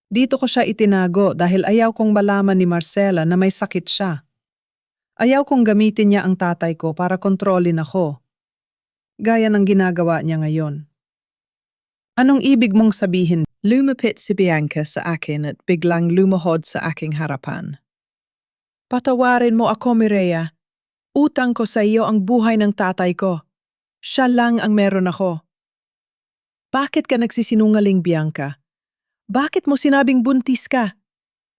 Dito ko siya itinago dahil ayaw kong malaman ni Marcela na may sakit siya. Ayaw kong gamitin niya ang tatay ko para kontrolin ako. Gaya ng ginagawa niya ngayon." "Anong ibig mong sabihin?" Lumapit si Bianca sa akin at biglang lumahod sa aking harapan. Patawarin mo ako, Mireya. Utang ko sa iyo ang buhay ng tatay ko. Siya lang ang meron ako. Bakit ka nagsisinungaling, Bianca? Bakit mo sinabing buntis ka?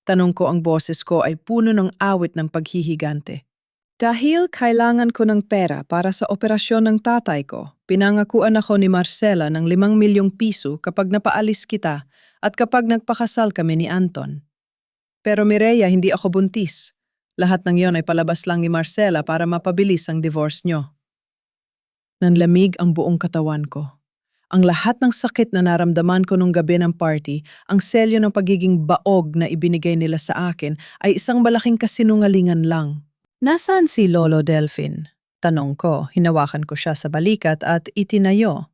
Tanong ko, ang boses ko ay puno ng awit ng paghihigante. Dahil kailangan ko ng pera para sa operasyon ng tatay ko, pinangakuan ako ni Marcela ng 5 milyong piso kapag napaalis kita at kapag nagpakasal kami ni Anton. Pero Mireya, hindi ako buntis. Lahat ng yon ay palabas lang ni Marcela para mapabilis ang divorce nyo. Nanlamig ang buong katawan ko. Ang lahat ng sakit na naramdaman ko nung gabi ng party, ang selyo ng pagiging baog na ibinigay nila sa akin ay isang malaking kasinungalingan lang. Nasaan si Lolo Delphine? Tanong ko, hinawakan ko siya sa balikat at itinayo.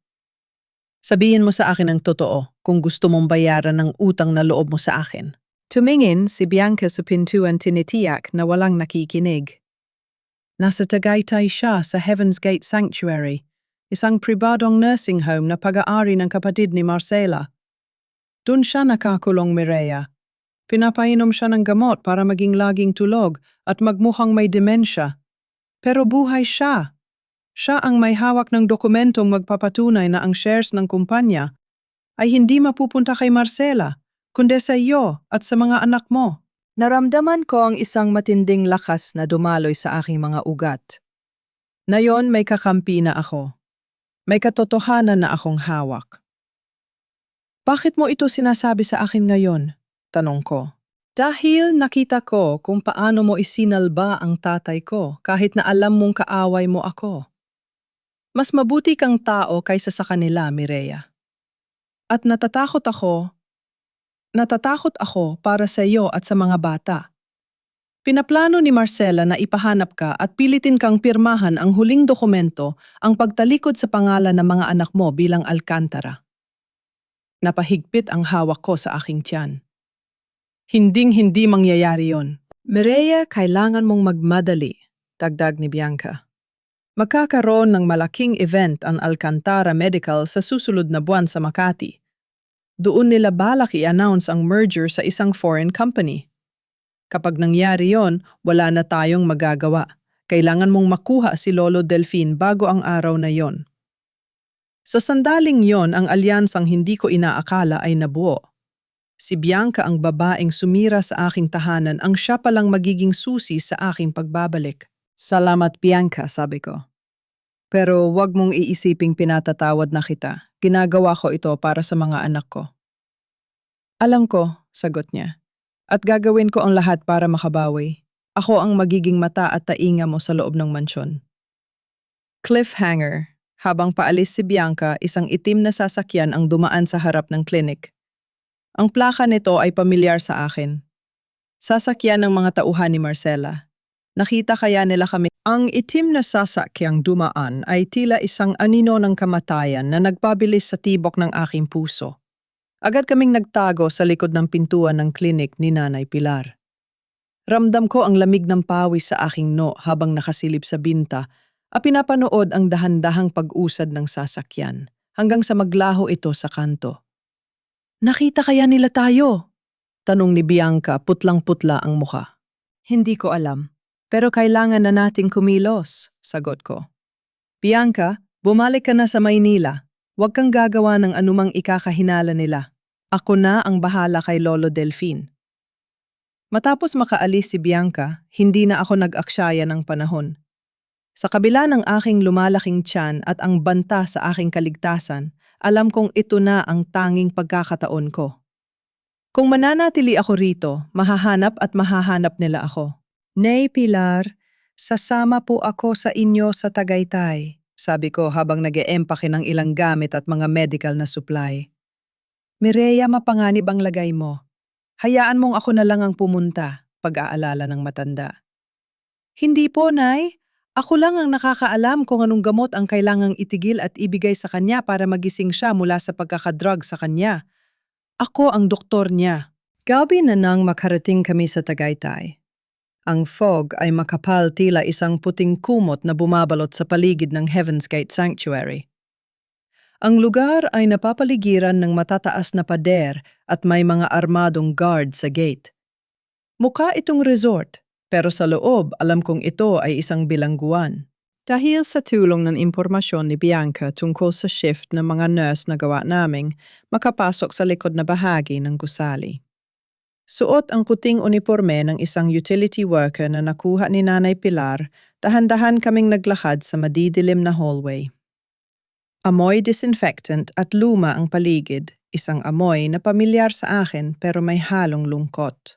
Sabihin mo sa akin ang totoo kung gusto mong bayaran ng utang na loob mo sa akin. Tumingin si Bianca sa pintuan, tinitiyak na walang nakikinig. Nasa Tagaytay siya sa Heaven's Gate Sanctuary, isang pribadong nursing home na pag-aari ng kapatid ni Marcela. Doon siya nakakulong, Mireya. Pinapainom siya ng gamot para maging laging tulog at magmukhang may demensya. Pero buhay siya. Siya ang may hawak ng dokumentong magpapatunay na ang shares ng kumpanya ay hindi mapupunta kay Marcela, kundi sa iyo at sa mga anak mo. Naramdaman ko ang isang matinding lakas na dumaloy sa aking mga ugat. Ngayon may kakampi na ako. May katotohanan na akong hawak. Bakit mo ito sinasabi sa akin ngayon? Tanong ko. Dahil nakita ko kung paano mo isinalba ang tatay ko kahit na alam mong kaaway mo ako. Mas mabuti kang tao kaysa sa kanila, Mireya. At natatakot ako para sa iyo at sa mga bata. Pinaplano ni Marcela na ipahanap ka at pilitin kang pirmahan ang huling dokumento, ang pagtalikod sa pangalan ng mga anak mo bilang Alcantara. Napahigpit ang hawak ko sa aking tiyan. Hinding-hindi mangyayari yon. Mireya, kailangan mong magmadali, dagdag ni Bianca. Magkakaroon ng malaking event ang Alcantara Medical sa susunod na buwan sa Makati. Doon nila balak i-announce ang merger sa isang foreign company. Kapag nangyari yon, wala na tayong magagawa. Kailangan mong makuha si Lolo Delphine bago ang araw na yon. Sa sandaling yon, ang alyansang hindi ko inaakala ay nabuo. Si Bianca, ang babaeng sumira sa aking tahanan, ang siya palang magiging susi sa aking pagbabalik. Salamat, Bianca, sabi ko. Pero wag mong iisiping pinatatawad na kita. Ginagawa ko ito para sa mga anak ko. Alam ko, sagot niya. At gagawin ko ang lahat para makabawi. Ako ang magiging mata at tainga mo sa loob ng mansyon. Cliffhanger. Habang paalis si Bianca, isang itim na sasakyan ang dumaan sa harap ng klinik. Ang plaka nito ay pamilyar sa akin. Sasakyan ng mga tauhan ni Marcela. Nakita kaya nila kami. Ang itim na sasakyang dumaan ay tila isang anino ng kamatayan na nagpabilis sa tibok ng aking puso. Agad kaming nagtago sa likod ng pintuan ng klinik ni Nanay Pilar. Ramdam ko ang lamig ng pawis sa aking noo habang nakasilip sa binta at pinapanood ang dahan-dahang pag-usad ng sasakyan hanggang sa maglaho ito sa kanto. Nakita kaya nila tayo? Tanong ni Bianca, putlang-putla ang muka. Hindi ko alam, pero kailangan na nating kumilos, sagot ko. Bianca, bumalik ka na sa Maynila. Huwag kang gagawa ng anumang ikakahinala nila. Ako na ang bahala kay Lolo Delphine. Matapos makaalis si Bianca, hindi na ako nag-aksyaya ng panahon. Sa kabila ng aking lumalaking tiyan at ang banta sa aking kaligtasan, alam kong ito na ang tanging pagkakataon ko. Kung mananatili ako rito, mahahanap nila ako. Nay Pilar, sasama po ako sa inyo sa Tagaytay, sabi ko habang nag-eempake ng ilang gamit at mga medical na supply. Mireya, mapanganib ang lagay mo. Hayaan mong ako na lang ang pumunta, pag-aalala ng matanda. Hindi po, Nay. Ako lang ang nakakaalam kung anong gamot ang kailangang itigil at ibigay sa kanya para magising siya mula sa pagkakadrug sa kanya. Ako ang doktor niya. Gabi na nang makarating kami sa Tagaytay. Ang fog ay makapal, tila isang puting kumot na bumabalot sa paligid ng Heaven's Gate Sanctuary. Ang lugar ay napapaligiran ng matataas na pader at may mga armadong guard sa gate. Mukha itong resort, pero sa loob alam kong ito ay isang bilangguan. Dahil sa tulong ng impormasyon ni Bianca tungkol sa shift ng mga nurse na gawa naming makapasok sa likod na bahagi ng gusali. Suot ang puting uniforme ng isang utility worker na nakuha ni Nanay Pilar, dahan-dahan kaming naglakad sa madidilim na hallway. Amoy disinfectant at luma ang paligid, isang amoy na pamilyar sa akin pero may halong lungkot.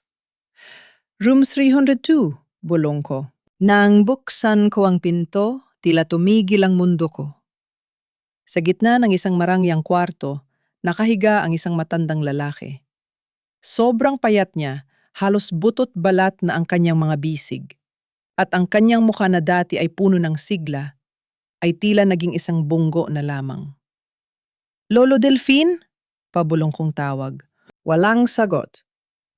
Room 302, bulong ko. Nang buksan ko ang pinto, tila tumigil ang mundo ko. Sa gitna ng isang marangyang kwarto, nakahiga ang isang matandang lalaki. Sobrang payat niya, halos butot balat na ang kanyang mga bisig. At ang kanyang mukha na dati ay puno ng sigla, ay tila naging isang bunggo na lamang. Lolo Delfin? Pabulong kong tawag. Walang sagot.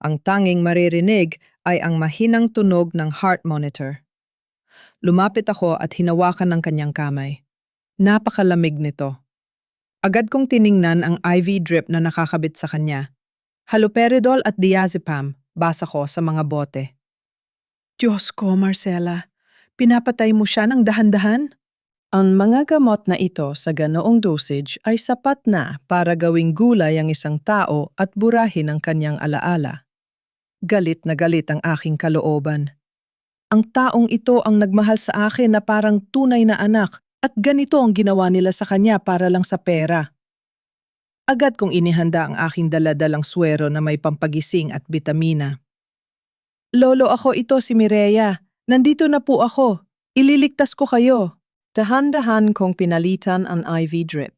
Ang tanging maririnig ay ang mahinang tunog ng heart monitor. Lumapit ako at hinawakan ng kanyang kamay. Napakalamig nito. Agad kong tiningnan ang IV drip na nakakabit sa kanya. Haloperidol at diazepam, basa ko sa mga bote. Diyos ko, Marcela, pinapatay mo siya ng dahan-dahan? Ang mga gamot na ito sa ganoong dosage ay sapat na para gawing gulay ang isang tao at burahin ang kanyang alaala. Galit na galit ang aking kalooban. Ang taong ito ang nagmahal sa akin na parang tunay na anak at ganito ang ginawa nila sa kanya para lang sa pera. Agad kong inihanda ang aking daladalang swero na may pampagising at bitamina. Lolo, ako ito si Mireya. Nandito na po ako. Ililigtas ko kayo. Dahan-dahan kong pinalitan ang IV drip.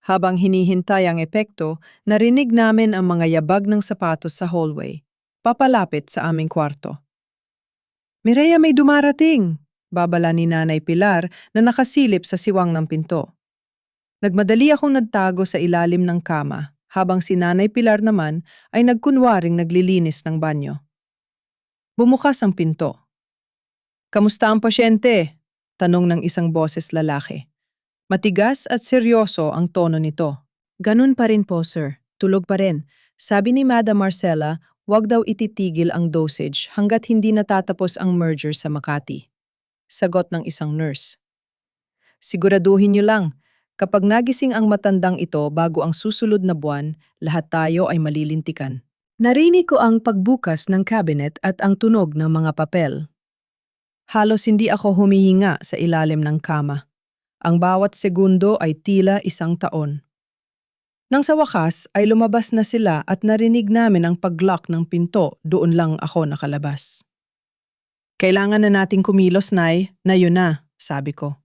Habang hinihintay ang epekto, narinig namin ang mga yabag ng sapatos sa hallway, papalapit sa aming kwarto. Mireya, may dumarating! Babala ni Nanay Pilar na nakasilip sa siwang ng pinto. Nagmadali akong nagtago sa ilalim ng kama, habang si Nanay Pilar naman ay nagkunwaring naglilinis ng banyo. Bumukas ang pinto. Kamusta ang pasyente? Tanong ng isang boses lalaki. Matigas at seryoso ang tono nito. Ganun pa rin po, sir. Tulog pa rin. Sabi ni Madam Marcela, wag daw ititigil ang dosage hanggat hindi natatapos ang merger sa Makati. Sagot ng isang nurse. Siguraduhin niyo lang, kapag nagising ang matandang ito bago ang susunod na buwan, lahat tayo ay malilintikan. Narinig ko ang pagbukas ng cabinet at ang tunog ng mga papel. Halos hindi ako humihinga sa ilalim ng kama. Ang bawat segundo ay tila isang taon. Nang sa wakas ay lumabas na sila at narinig namin ang pag-lock ng pinto, doon lang ako nakalabas. Kailangan na nating kumilos, Nay, na yun na, sabi ko.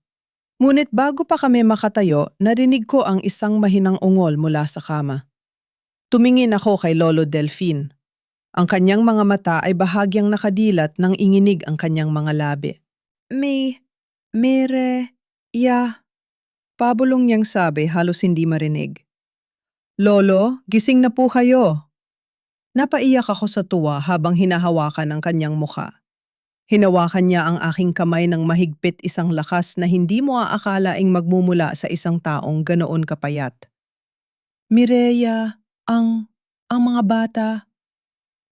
Ngunit bago pa kami makatayo, narinig ko ang isang mahinang ungol mula sa kama. Tumingin ako kay Lolo Delfin. Ang kanyang mga mata ay bahagyang nakadilat nang inginig ang kanyang mga labi. Mireya, pabulong niyang sabi halos hindi marinig. Lolo, gising na po kayo. Napaiyak ako sa tuwa habang hinahawakan ang kanyang mukha. Hinawakan niya ang aking kamay ng mahigpit, isang lakas na hindi mo aakalaing magmumula sa isang taong ganoon kapayat. Mireya, ang mga bata.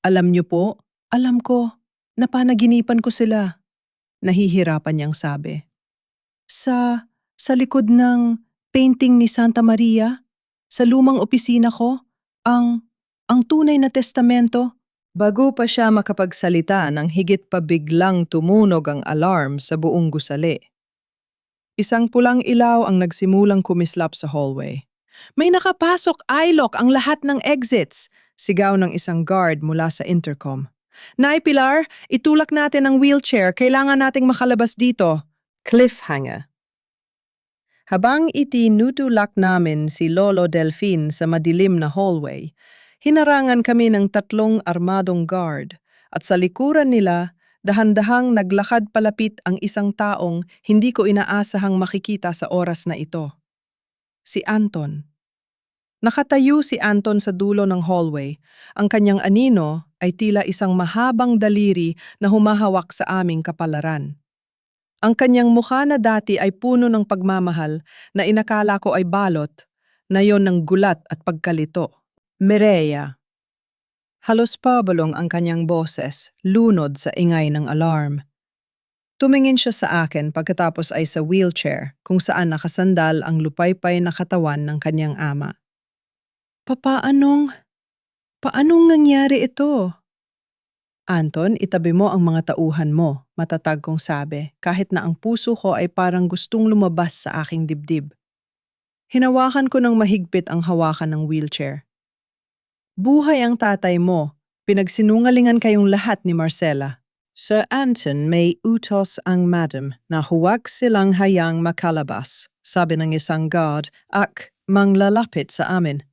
Alam niyo po, alam ko, napanaginipan ko sila. Nahihirapan niyang sabi. Sa likod ng painting ni Santa Maria, sa lumang opisina ko, ang tunay na testamento. Bago pa siya makapagsalita nang higit pa biglang tumunog ang alarm sa buong gusali. Isang pulang ilaw ang nagsimulang kumislap sa hallway. May nakapasok, I-lock ang lahat ng exits, sigaw ng isang guard mula sa intercom. Nay Pilar, itulak natin ang wheelchair, kailangan nating makalabas dito. Cliffhanger. Habang itinutulak namin si Lolo Delfin sa madilim na hallway, hinarangan kami ng 3 armadong guard at sa likuran nila, dahan-dahang naglakad palapit ang isang taong hindi ko inaasahang makikita sa oras na ito. Si Anton. Nakatayo si Anton sa dulo ng hallway. Ang kanyang anino ay tila isang mahabang daliri na humahawak sa aming kapalaran. Ang kanyang mukha na dati ay puno ng pagmamahal na inakala ko ay balot, na yon ng gulat at pagkalito. Mireya. Halos pabalong ang kanyang boses, lunod sa ingay ng alarm. Tumingin siya sa akin pagkatapos ay sa wheelchair kung saan nakasandal ang lupaypay na katawan ng kanyang ama. Paanong nangyari ito? Anton, itabi mo ang mga tauhan mo, matatag kong sabi, kahit na ang puso ko ay parang gustong lumabas sa aking dibdib. Hinawakan ko ng mahigpit ang hawakan ng wheelchair. Buhay ang tatay mo. Pinagsinungalingan kayong lahat ni Marcela. Sir Anton, may utos ang madam na huwag silang hayang makalabas, sabi ng isang guard, manglalapit sa amin.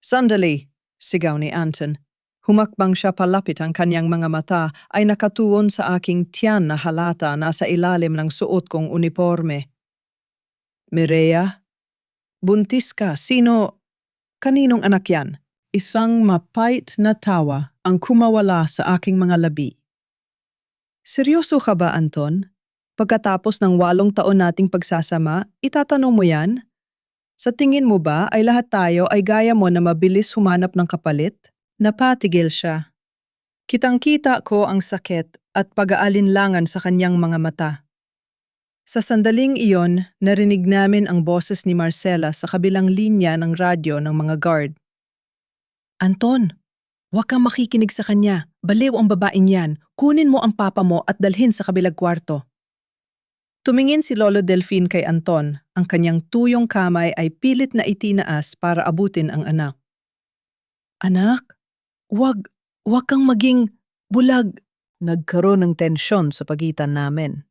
Sandali, sigaw ni Anton. Humakbang siya palapit, ang kanyang mga mata ay nakatuon sa aking tiyan na halata nasa ilalim ng suot kong uniforme. Mireya? Buntis ka? Kaninong anak yan? Isang mapait na tawa ang kumawala sa aking mga labi. Seryoso ka ba, Anton? Pagkatapos ng 8 taon nating pagsasama, itatanong mo yan? Sa tingin mo ba ay lahat tayo ay gaya mo na mabilis humanap ng kapalit? Napatigil siya. Kitang-kita ko ang sakit at pag-aalinlangan sa kanyang mga mata. Sa sandaling iyon, narinig namin ang boses ni Marcela sa kabilang linya ng radyo ng mga guard. Anton, huwag kang makikinig sa kanya. Baliw ang babaeng yan. Kunin mo ang papa mo at dalhin sa kabilang kwarto. Tumingin si Lolo Delphine kay Anton. Ang kanyang tuyong kamay ay pilit na itinaas para abutin ang anak. Anak, wag kang maging bulag. Nagkaroon ng tensyon sa pagitan namin.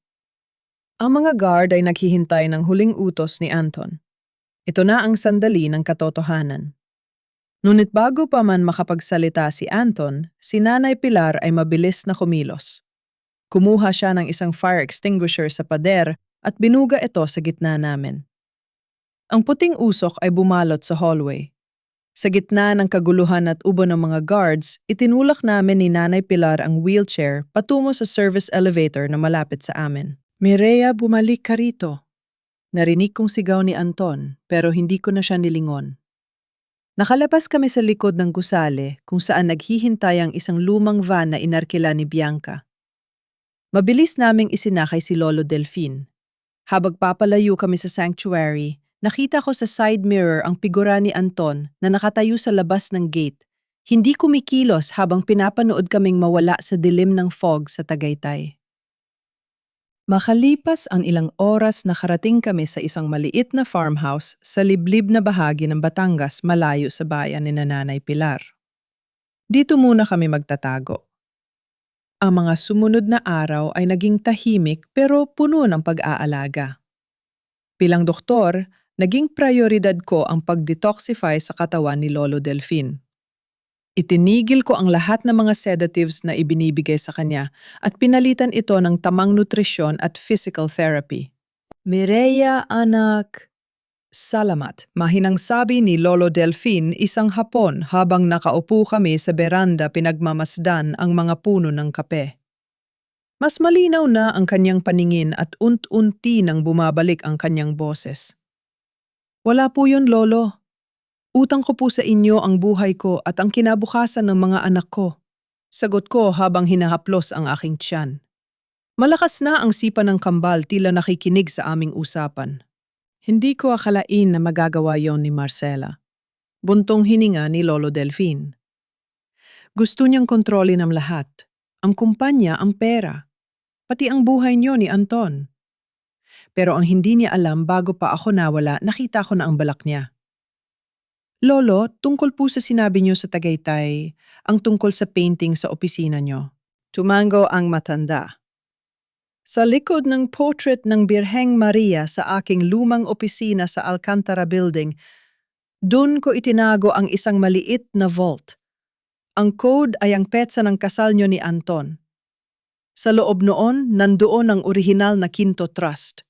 Ang mga guard ay naghihintay ng huling utos ni Anton. Ito na ang sandali ng katotohanan. Ngunit bago pa man makapagsalita si Anton, si Nanay Pilar ay mabilis na kumilos. Kumuha siya ng isang fire extinguisher sa pader at binuga ito sa gitna namin. Ang puting usok ay bumalot sa hallway. Sa gitna ng kaguluhan at ubo ng mga guards, itinulak namin ni Nanay Pilar ang wheelchair patungo sa service elevator na malapit sa amin. Mireya, bumalik ka rito. Narinig kong sigaw ni Anton, pero hindi ko na siya nilingon. Nakalabas kami sa likod ng gusali kung saan naghihintay ang isang lumang van na inarkila ni Bianca. Mabilis naming isinakay si Lolo Delphine. Habang papalayo kami sa sanctuary, nakita ko sa side mirror ang figura ni Anton na nakatayo sa labas ng gate. Hindi kumikilos habang pinapanood kaming mawala sa dilim ng fog sa Tagaytay. Makalipas ang ilang oras, nakarating kami sa isang maliit na farmhouse sa liblib na bahagi ng Batangas malayo sa bayan ni Nanay Pilar. Dito muna kami magtatago. Ang mga sumunod na araw ay naging tahimik pero puno ng pag-aalaga. Bilang doktor, naging prioridad ko ang pag-detoxify sa katawan ni Lolo Delphine. Itinigil ko ang lahat ng mga sedatives na ibinibigay sa kanya at pinalitan ito ng tamang nutrisyon at physical therapy. Mireya, anak. Salamat, mahinang sabi ni Lolo Delphine isang hapon habang nakaupo kami sa beranda pinagmamasdan ang mga puno ng kape. Mas malinaw na ang kanyang paningin at unti-unti nang bumabalik ang kanyang boses. Wala po yun, Lolo. Utang ko po sa inyo ang buhay ko at ang kinabukasan ng mga anak ko. Sagot ko habang hinahaplos ang aking tiyan. Malakas na ang sipa ng kambal, tila nakikinig sa aming usapan. Hindi ko akalain na magagawa yon ni Marcela. Buntong hininga ni Lolo Delphine. Gusto niyang kontrolin ang lahat. Ang kumpanya, ang pera. Pati ang buhay niyo ni Anton. Pero ang hindi niya alam, bago pa ako nawala, nakita ko na ang balak niya. Lolo, tungkol po sa sinabi niyo sa Tagaytay, ang tungkol sa painting sa opisina niyo. Tumango ang matanda. Sa likod ng portrait ng Birheng Maria sa aking lumang opisina sa Alcantara Building, doon ko itinago ang isang maliit na vault. Ang code ay ang petsa ng kasal niyo ni Anton. Sa loob noon, nandoon ang orihinal na Quinto Trust.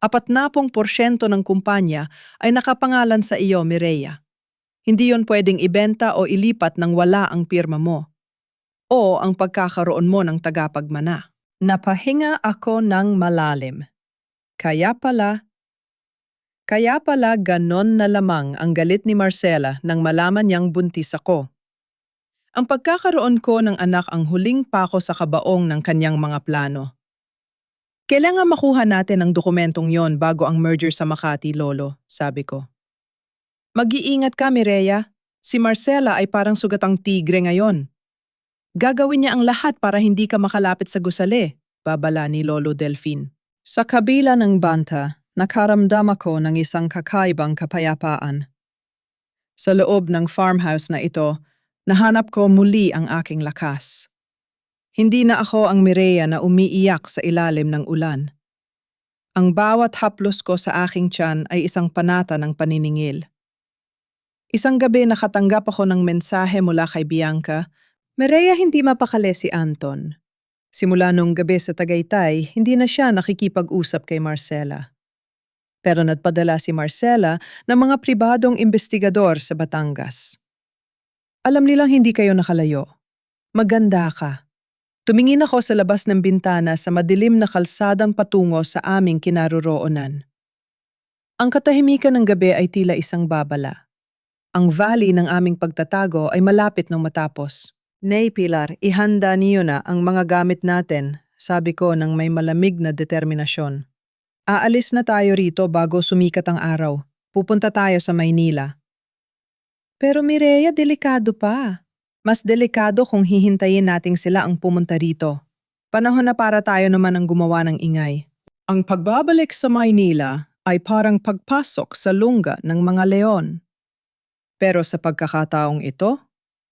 40% ng kumpanya ay nakapangalan sa iyo, Mireya. Hindi yon pwedeng ibenta o ilipat nang wala ang pirma mo o ang pagkakaroon mo ng tagapagmana. Napahinga ako ng malalim. Kaya pala ganon na lamang ang galit ni Marcela nang malaman niyang buntis ako. Ang pagkakaroon ko ng anak ang huling pako sa kabaong ng kanyang mga plano. Kailangan makuha natin ang dokumentong yon bago ang merger sa Makati, Lolo, sabi ko. Mag-iingat ka, Mireya. Si Marcela ay parang sugatang tigre ngayon. Gagawin niya ang lahat para hindi ka makalapit sa gusali, babala ni Lolo Delfin. Sa kabila ng banta, nakaramdam ako ng isang kakaibang kapayapaan. Sa loob ng farmhouse na ito, nahanap ko muli ang aking lakas. Hindi na ako ang Mireya na umiiyak sa ilalim ng ulan. Ang bawat haplos ko sa aking tiyan ay isang panata ng paniningil. Isang gabi nakatanggap ako ng mensahe mula kay Bianca, Mireya, hindi mapakali si Anton. Simula nung gabi sa Tagaytay, hindi na siya nakikipag-usap kay Marcela. Pero nagpadala si Marcela ng mga pribadong investigador sa Batangas. Alam nilang hindi kayo nakalayo. Maganda ka. Tumingin ako sa labas ng bintana sa madilim na kalsadang patungo sa aming kinaroroonan. Ang katahimikan ng gabi ay tila isang babala. Ang valley ng aming pagtatago ay malapit nang matapos. Nay Pilar, ihanda niyo na ang mga gamit natin, sabi ko nang may malamig na determinasyon. Aalis na tayo rito bago sumikat ang araw. Pupunta tayo sa Maynila. Pero Mireya, delikado pa. Mas delikado kung hihintayin nating sila ang pumunta rito. Panahon na para tayo naman ang gumawa ng ingay. Ang pagbabalik sa Maynila ay parang pagpasok sa lungga ng mga leon. Pero sa pagkakataong ito,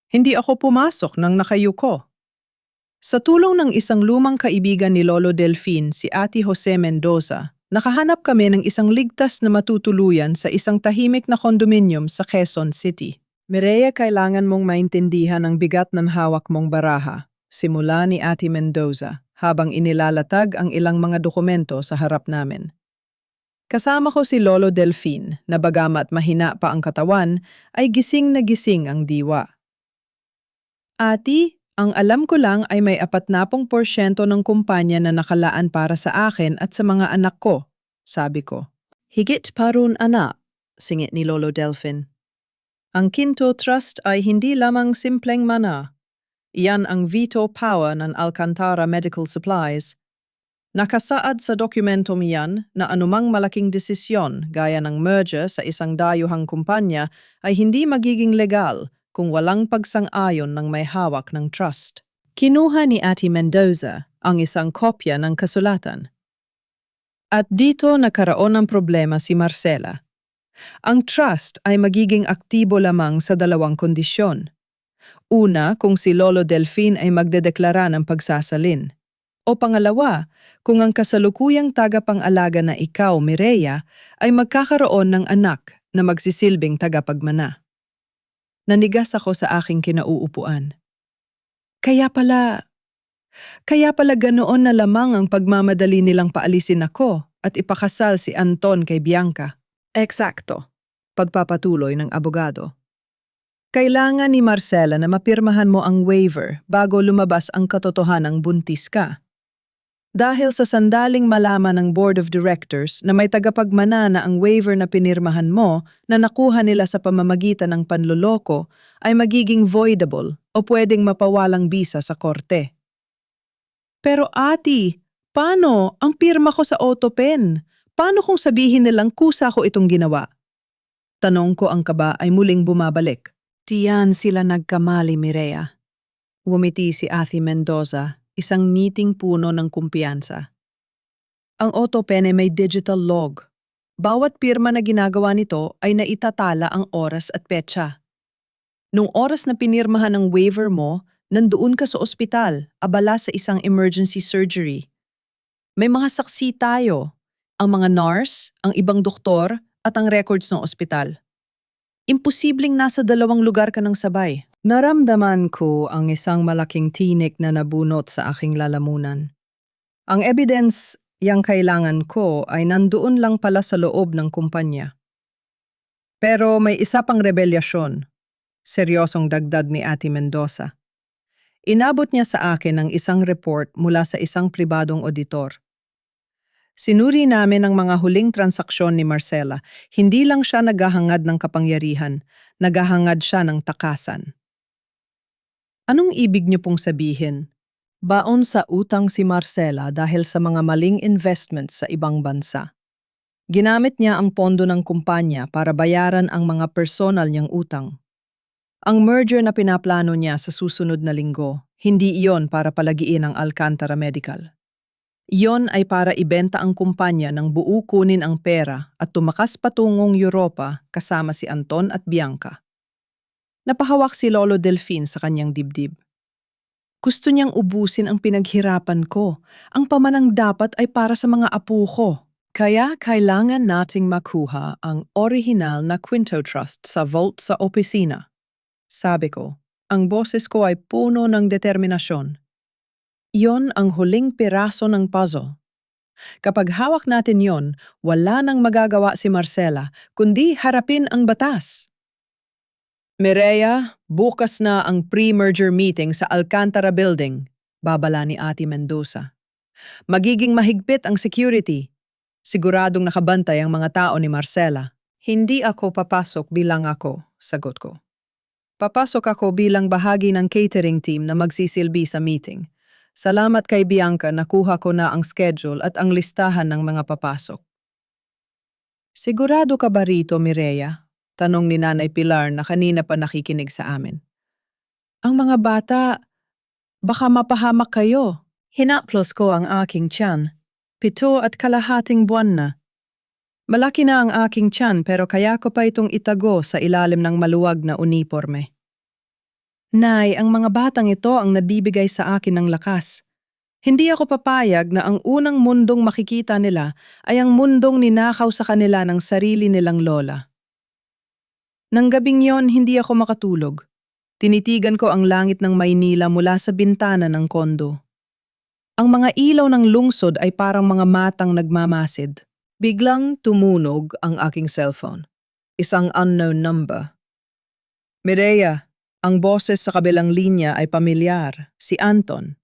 hindi ako pumasok nang nakayuko. Sa tulong ng isang lumang kaibigan ni Lolo Delfin, si Ate Jose Mendoza, nakahanap kami ng isang ligtas na matutuluyan sa isang tahimik na kondominium sa Quezon City. Mireya, kailangan mong maintindihan ang bigat ng hawak mong baraha, simula ni Ate Mendoza, habang inilalatag ang ilang mga dokumento sa harap namin. Kasama ko si Lolo Delfin, na bagamat mahina pa ang katawan, ay gising na gising ang diwa. Ati, ang alam ko lang ay may 40% ng kumpanya na nakalaan para sa akin at sa mga anak ko, sabi ko. Higit pa ron, anak, singit ni Lolo Delfin. Ang Quinto Trust ay hindi lamang simpleng mana. Iyan ang veto power ng Alcantara Medical Supplies. Nakasaad sa dokumentong iyan na anumang malaking desisyon gaya ng merger sa isang dayuhang kumpanya ay hindi magiging legal kung walang pagsang-ayon ng may hawak ng trust. Kinuha ni Ate Mendoza ang isang kopya ng kasulatan. At dito nagkaroon ng problema si Marcela. Ang trust ay magiging aktibo lamang sa dalawang kondisyon. Una, kung si Lolo Delfin ay magdedeklara ng pagsasalin. O pangalawa, kung ang kasalukuyang tagapang-alaga na ikaw, Mireya, ay magkakaroon ng anak na magsisilbing tagapagmana. Nanigas ako sa aking kinauupuan. Kaya pala ganoon na lamang ang pagmamadali nilang paalisin ako at ipakasal si Anton kay Bianca. Eksakto, pagpapatuloy ng abogado. Kailangan ni Marcela na mapirmahan mo ang waiver bago lumabas ang katotohanang buntis ka. Dahil sa sandaling malaman ng Board of Directors na may tagapagmana na ang waiver na pinirmahan mo na nakuha nila sa pamamagitan ng panloloko ay magiging voidable o pwedeng mapawalang bisa sa korte. Pero ati, paano? Ang pirma ko sa autopen. Paano kung sabihin nilang kusa ko itong ginawa? Tanong ko, ang kaba ay muling bumabalik. Diyan sila nagkamali, Mireya. Ngumiti si Ate Mendoza, isang ngiting puno ng kumpiyansa. Ang autopen ay may digital log. Bawat pirma na ginagawa nito ay naitatala ang oras at petsa. Nung oras na pinirmahan ang waiver mo, nandoon ka sa ospital, abala sa isang emergency surgery. May mga saksi tayo. Ang mga nurse, ang ibang doktor, at ang records ng ospital. Imposibleng nasa dalawang lugar ka ng sabay. Naramdaman ko ang isang malaking tinik na nabunot sa aking lalamunan. Ang evidence yang kailangan ko ay nandoon lang pala sa loob ng kumpanya. Pero may isa pang rebelyasyon. Seryosong dagdag ni Ate Mendoza. Inabot niya sa akin ang isang report mula sa isang pribadong auditor. Sinuri namin ang mga huling transaksyon ni Marcela. Hindi lang siya naghahangad ng kapangyarihan, naghahangad siya ng takasan. Anong ibig niyo pong sabihin? Baon sa utang si Marcela dahil sa mga maling investments sa ibang bansa. Ginamit niya ang pondo ng kumpanya para bayaran ang mga personal niyang utang. Ang merger na pinaplano niya sa susunod na linggo, hindi iyon para palagiin ang Alcantara Medical. Iyon ay para ibenta ang kumpanya ng buo, kunin ang pera at tumakas patungong Europa kasama si Anton at Bianca. Napahawak si Lolo Delfin sa kanyang dibdib. Gusto niyang ubusin ang pinaghirapan ko. Ang pamanang dapat ay para sa mga apo ko. Kaya kailangan nating makuha ang orihinal na Quinto Trust sa vault sa opisina. Sabi ko, ang boses ko ay puno ng determinasyon. Iyon ang huling piraso ng puzzle. Kapag hawak natin yon, wala nang magagawa si Marcela, kundi harapin ang batas. Mireya, bukas na ang pre-merger meeting sa Alcantara Building, babala ni Ate Mendoza. Magiging mahigpit ang security. Siguradong nakabantay ang mga tao ni Marcela. Hindi ako papasok bilang ako, sagot ko. Papasok ako bilang bahagi ng catering team na magsisilbi sa meeting. Salamat kay Bianca, nakuha ko na ang schedule at ang listahan ng mga papasok. Sigurado ka ba rito, Mireya? Tanong ni Nanay Pilar na kanina pa nakikinig sa amin. Ang mga bata, baka mapahamak kayo. Hinaplos ko ang aking tiyan. 7.5 buwan na. Malaki na ang aking tiyan pero kaya ko pa itong itago sa ilalim ng maluwag na uniforme. Nay, ang mga batang ito ang nabibigay sa akin ng lakas. Hindi ako papayag na ang unang mundong makikita nila ay ang mundong ninakaw sa kanila ng sarili nilang lola. Nang gabing yon, hindi ako makatulog. Tinitigan ko ang langit ng Maynila mula sa bintana ng kondo. Ang mga ilaw ng lungsod ay parang mga matang nagmamasid. Biglang tumunog ang aking cellphone. Isang unknown number. Mireya, ang boses sa kabilang linya ay pamilyar, si Anton.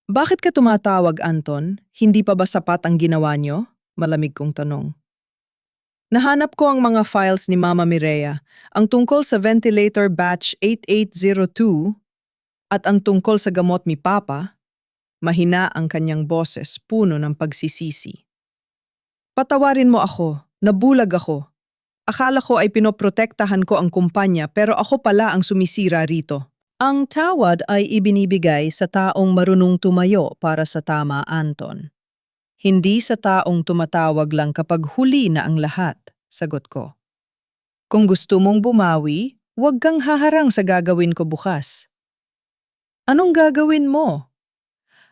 Bakit ka tumatawag, Anton? Hindi pa ba sapat ang ginawa niyo? Malamig kong tanong. Nahanap ko ang mga files ni Mama Mireya, ang tungkol sa ventilator batch 8802 at ang tungkol sa gamot ni Papa. Mahina ang kanyang boses, puno ng pagsisisi. Patawarin mo ako, nabulag ako. Akala ko ay pinoprotektahan ko ang kumpanya pero ako pala ang sumisira rito. Ang tawad ay ibinibigay sa taong marunong tumayo para sa tama, Anton. Hindi sa taong tumatawag lang kapag huli na ang lahat, sagot ko. Kung gusto mong bumawi, huwag kang haharang sa gagawin ko bukas. Anong gagawin mo?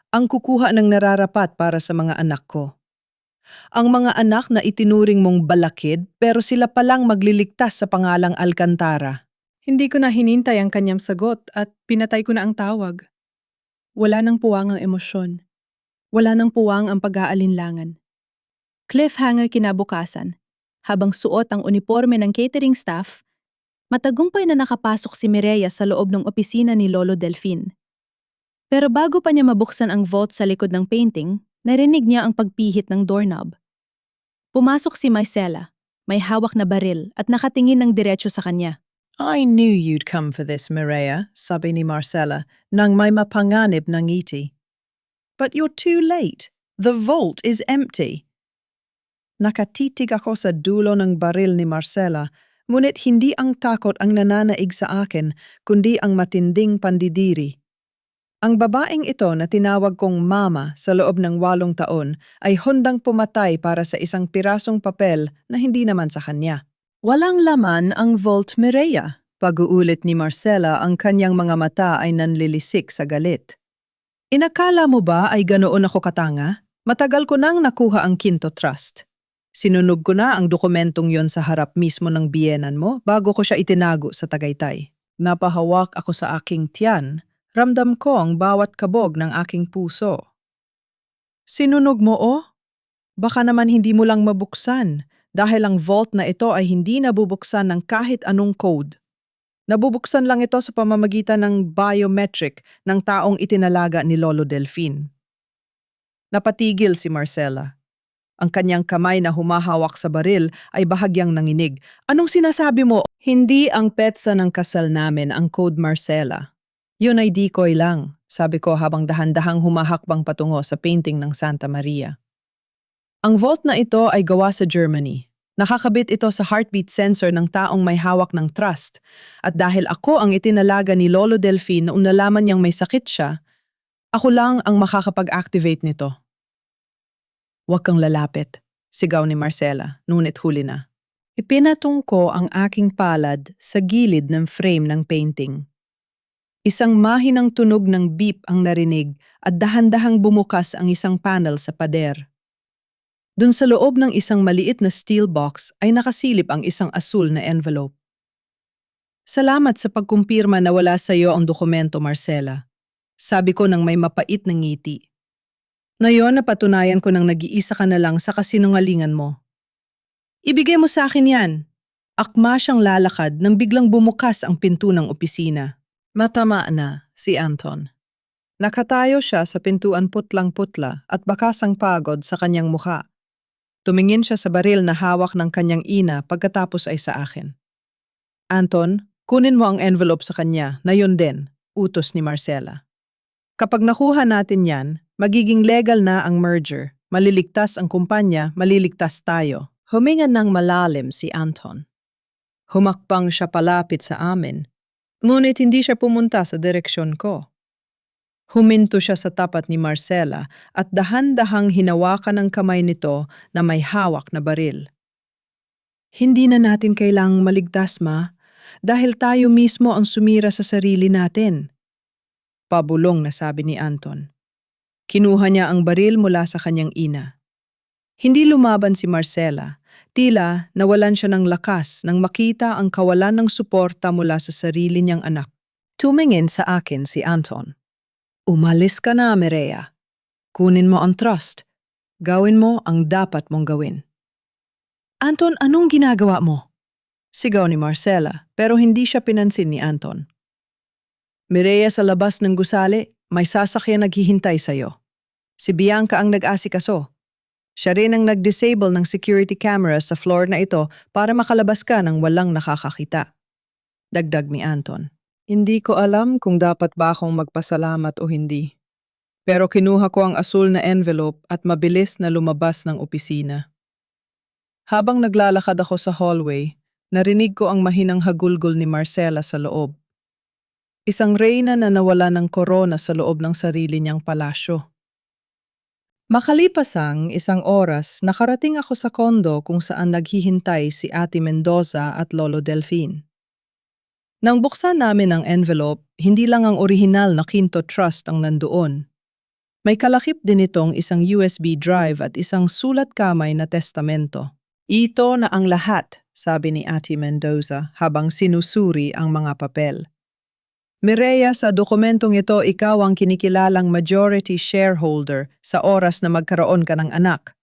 Ang kukuha ng nararapat para sa mga anak ko. Ang mga anak na itinuring mong balakid pero sila palang magliligtas sa pangalang Alcantara. Hindi ko na hinintay ang kanyang sagot at pinatay ko na ang tawag. Wala nang puwang ang emosyon. Wala nang puwang ang pag-aalinlangan. Cliffhanger kinabukasan. Habang suot ang uniforme ng catering staff, matagumpay na nakapasok si Mireya sa loob ng opisina ni Lolo Delfin. Pero bago pa niya mabuksan ang vault sa likod ng painting, narinig niya ang pagpihit ng doorknob. Pumasok si Marcela, may hawak na baril at nakatingin ng diretso sa kanya. I knew you'd come for this, Mireya, sabi ni Marcela, nang may mapanganib ng ngiti. But you're too late. The vault is empty. Nakatitig ako sa dulo ng baril ni Marcela, ngunit hindi ang takot ang nananaig sa akin, kundi ang matinding pandidiri. Ang babaeng ito na tinawag kong mama sa loob ng 8 taon ay handang pumatay para sa isang pirasong papel na hindi naman sa kanya. Walang laman ang vault, Mireya. Pag-uulit ni Marcela, ang kanyang mga mata ay nanlilisik sa galit. Inakala mo ba ay ganoon ako katanga? Matagal ko nang nakuha ang Quinto Trust. Sinunog ko na ang dokumentong yon sa harap mismo ng biyenan mo bago ko siya itinago sa Tagaytay. Napahawak ako sa aking tiyan. Ramdam ko ang bawat kabog ng aking puso. Sinunog mo o? Baka naman hindi mo lang mabuksan dahil ang vault na ito ay hindi nabubuksan ng kahit anong code. Nabubuksan lang ito sa pamamagitan ng biometric ng taong itinalaga ni Lolo Delfin. Napatigil si Marcela. Ang kanyang kamay na humahawak sa baril ay bahagyang nanginig. Anong sinasabi mo? Hindi ang petsa ng kasal namin ang Code Marcela. Yun ay decoy lang, sabi ko habang dahan-dahang humahakbang patungo sa painting ng Santa Maria. Ang vault na ito ay gawa sa Germany. Nakakabit ito sa heartbeat sensor ng taong may hawak ng trust. At dahil ako ang itinalaga ni Lolo Delfin noong nalaman niyang may sakit siya, ako lang ang makakapag-activate nito. Huwag kang lalapit, sigaw ni Marcela, ngunit huli na. Ipinatong ko ang aking palad sa gilid ng frame ng painting. Isang mahinang tunog ng beep ang narinig at dahan-dahang bumukas ang isang panel sa pader. Dun sa loob ng isang maliit na steel box ay nakasilip ang isang asul na envelope. Salamat sa pagkumpirma na wala sa iyo ang dokumento, Marcela. Sabi ko nang may mapait na ngiti. Ngayon napatunayan ko nang nag-iisa ka na lang sa kasinungalingan mo. Ibigay mo sa akin yan. Akma siyang lalakad nang biglang bumukas ang pinto ng opisina. Matama na si Anton. Nakatayo siya sa pintuan putlang-putla at bakasang pagod sa kanyang mukha. Tumingin siya sa baril na hawak ng kanyang ina pagkatapos ay sa akin. Anton, kunin mo ang envelope sa kanya na yun din, utos ni Marcela. Kapag nakuha natin yan, magiging legal na ang merger. Maliligtas ang kumpanya, maliligtas tayo. Huminga ng malalim si Anton. Humakbang siya palapit sa amin, ngunit hindi siya pumunta sa direksyon ko. Huminto siya sa tapat ni Marcela at dahan-dahang hinawakan ang kamay nito na may hawak na baril. Hindi na natin kailangang maligtas, ma, dahil tayo mismo ang sumira sa sarili natin. Pabulong na sabi ni Anton. Kinuha niya ang baril mula sa kanyang ina. Hindi lumaban si Marcela, tila nawalan siya ng lakas nang makita ang kawalan ng suporta mula sa sarili niyang anak. Tumingin sa akin si Anton. Umalis ka na, Mireya. Kunin mo ang trust. Gawin mo ang dapat mong gawin. Anton, anong ginagawa mo? Sigaw ni Marcela, pero hindi siya pinansin ni Anton. Mireya, sa labas ng gusali, may sasakyan naghihintay sa'yo. Si Bianca ang nag-asikaso. Siya rin ang nag-disable ng security camera sa floor na ito para makalabas ka ng walang nakakakita. Dagdag ni Anton. Hindi ko alam kung dapat ba akong magpasalamat o hindi. Pero kinuha ko ang asul na envelope at mabilis na lumabas ng opisina. Habang naglalakad ako sa hallway, narinig ko ang mahinang hagulgol ni Marcela sa loob. Isang reyna na nawala ng korona sa loob ng sarili niyang palasyo. Makalipas ang isang oras, nakarating ako sa kondo kung saan naghihintay si Ate Mendoza at Lolo Delfin. Nang buksan namin ang envelope, hindi lang ang orihinal na Quinto Trust ang nandoon. May kalakip din itong isang USB drive at isang sulat kamay na testamento. Ito na ang lahat, sabi ni Ate Mendoza habang sinusuri ang mga papel. Mireya, sa dokumentong ito ikaw ang kinikilalang majority shareholder sa oras na magkaroon ka ng anak.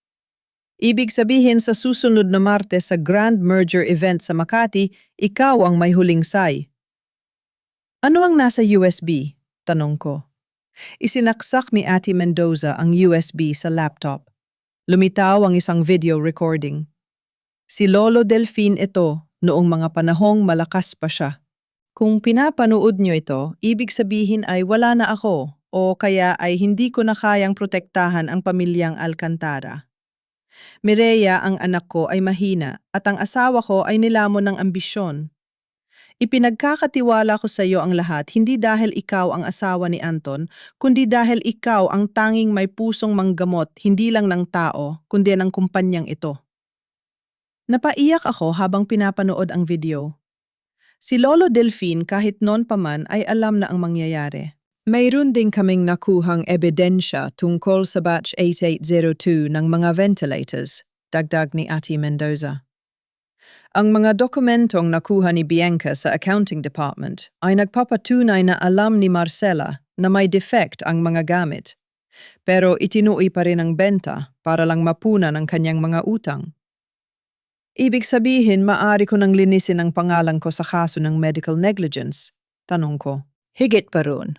Ibig sabihin sa susunod na Martes sa Grand Merger event sa Makati, ikaw ang may huling say. Ano ang nasa USB? Tanong ko. Isinaksak ni Ate Mendoza ang USB sa laptop. Lumitaw ang isang video recording. Si Lolo Delfin ito noong mga panahong malakas pa siya. Kung pinapanood niyo ito, ibig sabihin ay wala na ako o kaya ay hindi ko na kayang protektahan ang pamilyang Alcantara. Mireya, ang anak ko ay mahina at ang asawa ko ay nilamon ng ambisyon. Ipinagkakatiwala ko sa iyo ang lahat hindi dahil ikaw ang asawa ni Anton, kundi dahil ikaw ang tanging may pusong manggamot hindi lang ng tao, kundi ng kumpanyang ito. Napaiyak ako habang pinapanood ang video. Si Lolo Delfin kahit noon pa man ay alam na ang mangyayari. Mayroon din kaming nakuhang ebidensya tungkol sa batch 8802 ng mga ventilators, dagdag ni Ate Mendoza. Ang mga dokumentong nakuha ni Bianca sa accounting department ay nagpapatunay na alam ni Marcela na may defect ang mga gamit. Pero itinuoy pa rin ang benta para lang mapunan ang kanyang mga utang. Ibig sabihin, maaari ko nang linisin ang pangalan ko sa kaso ng medical negligence? Tanong ko. Higit pa ron.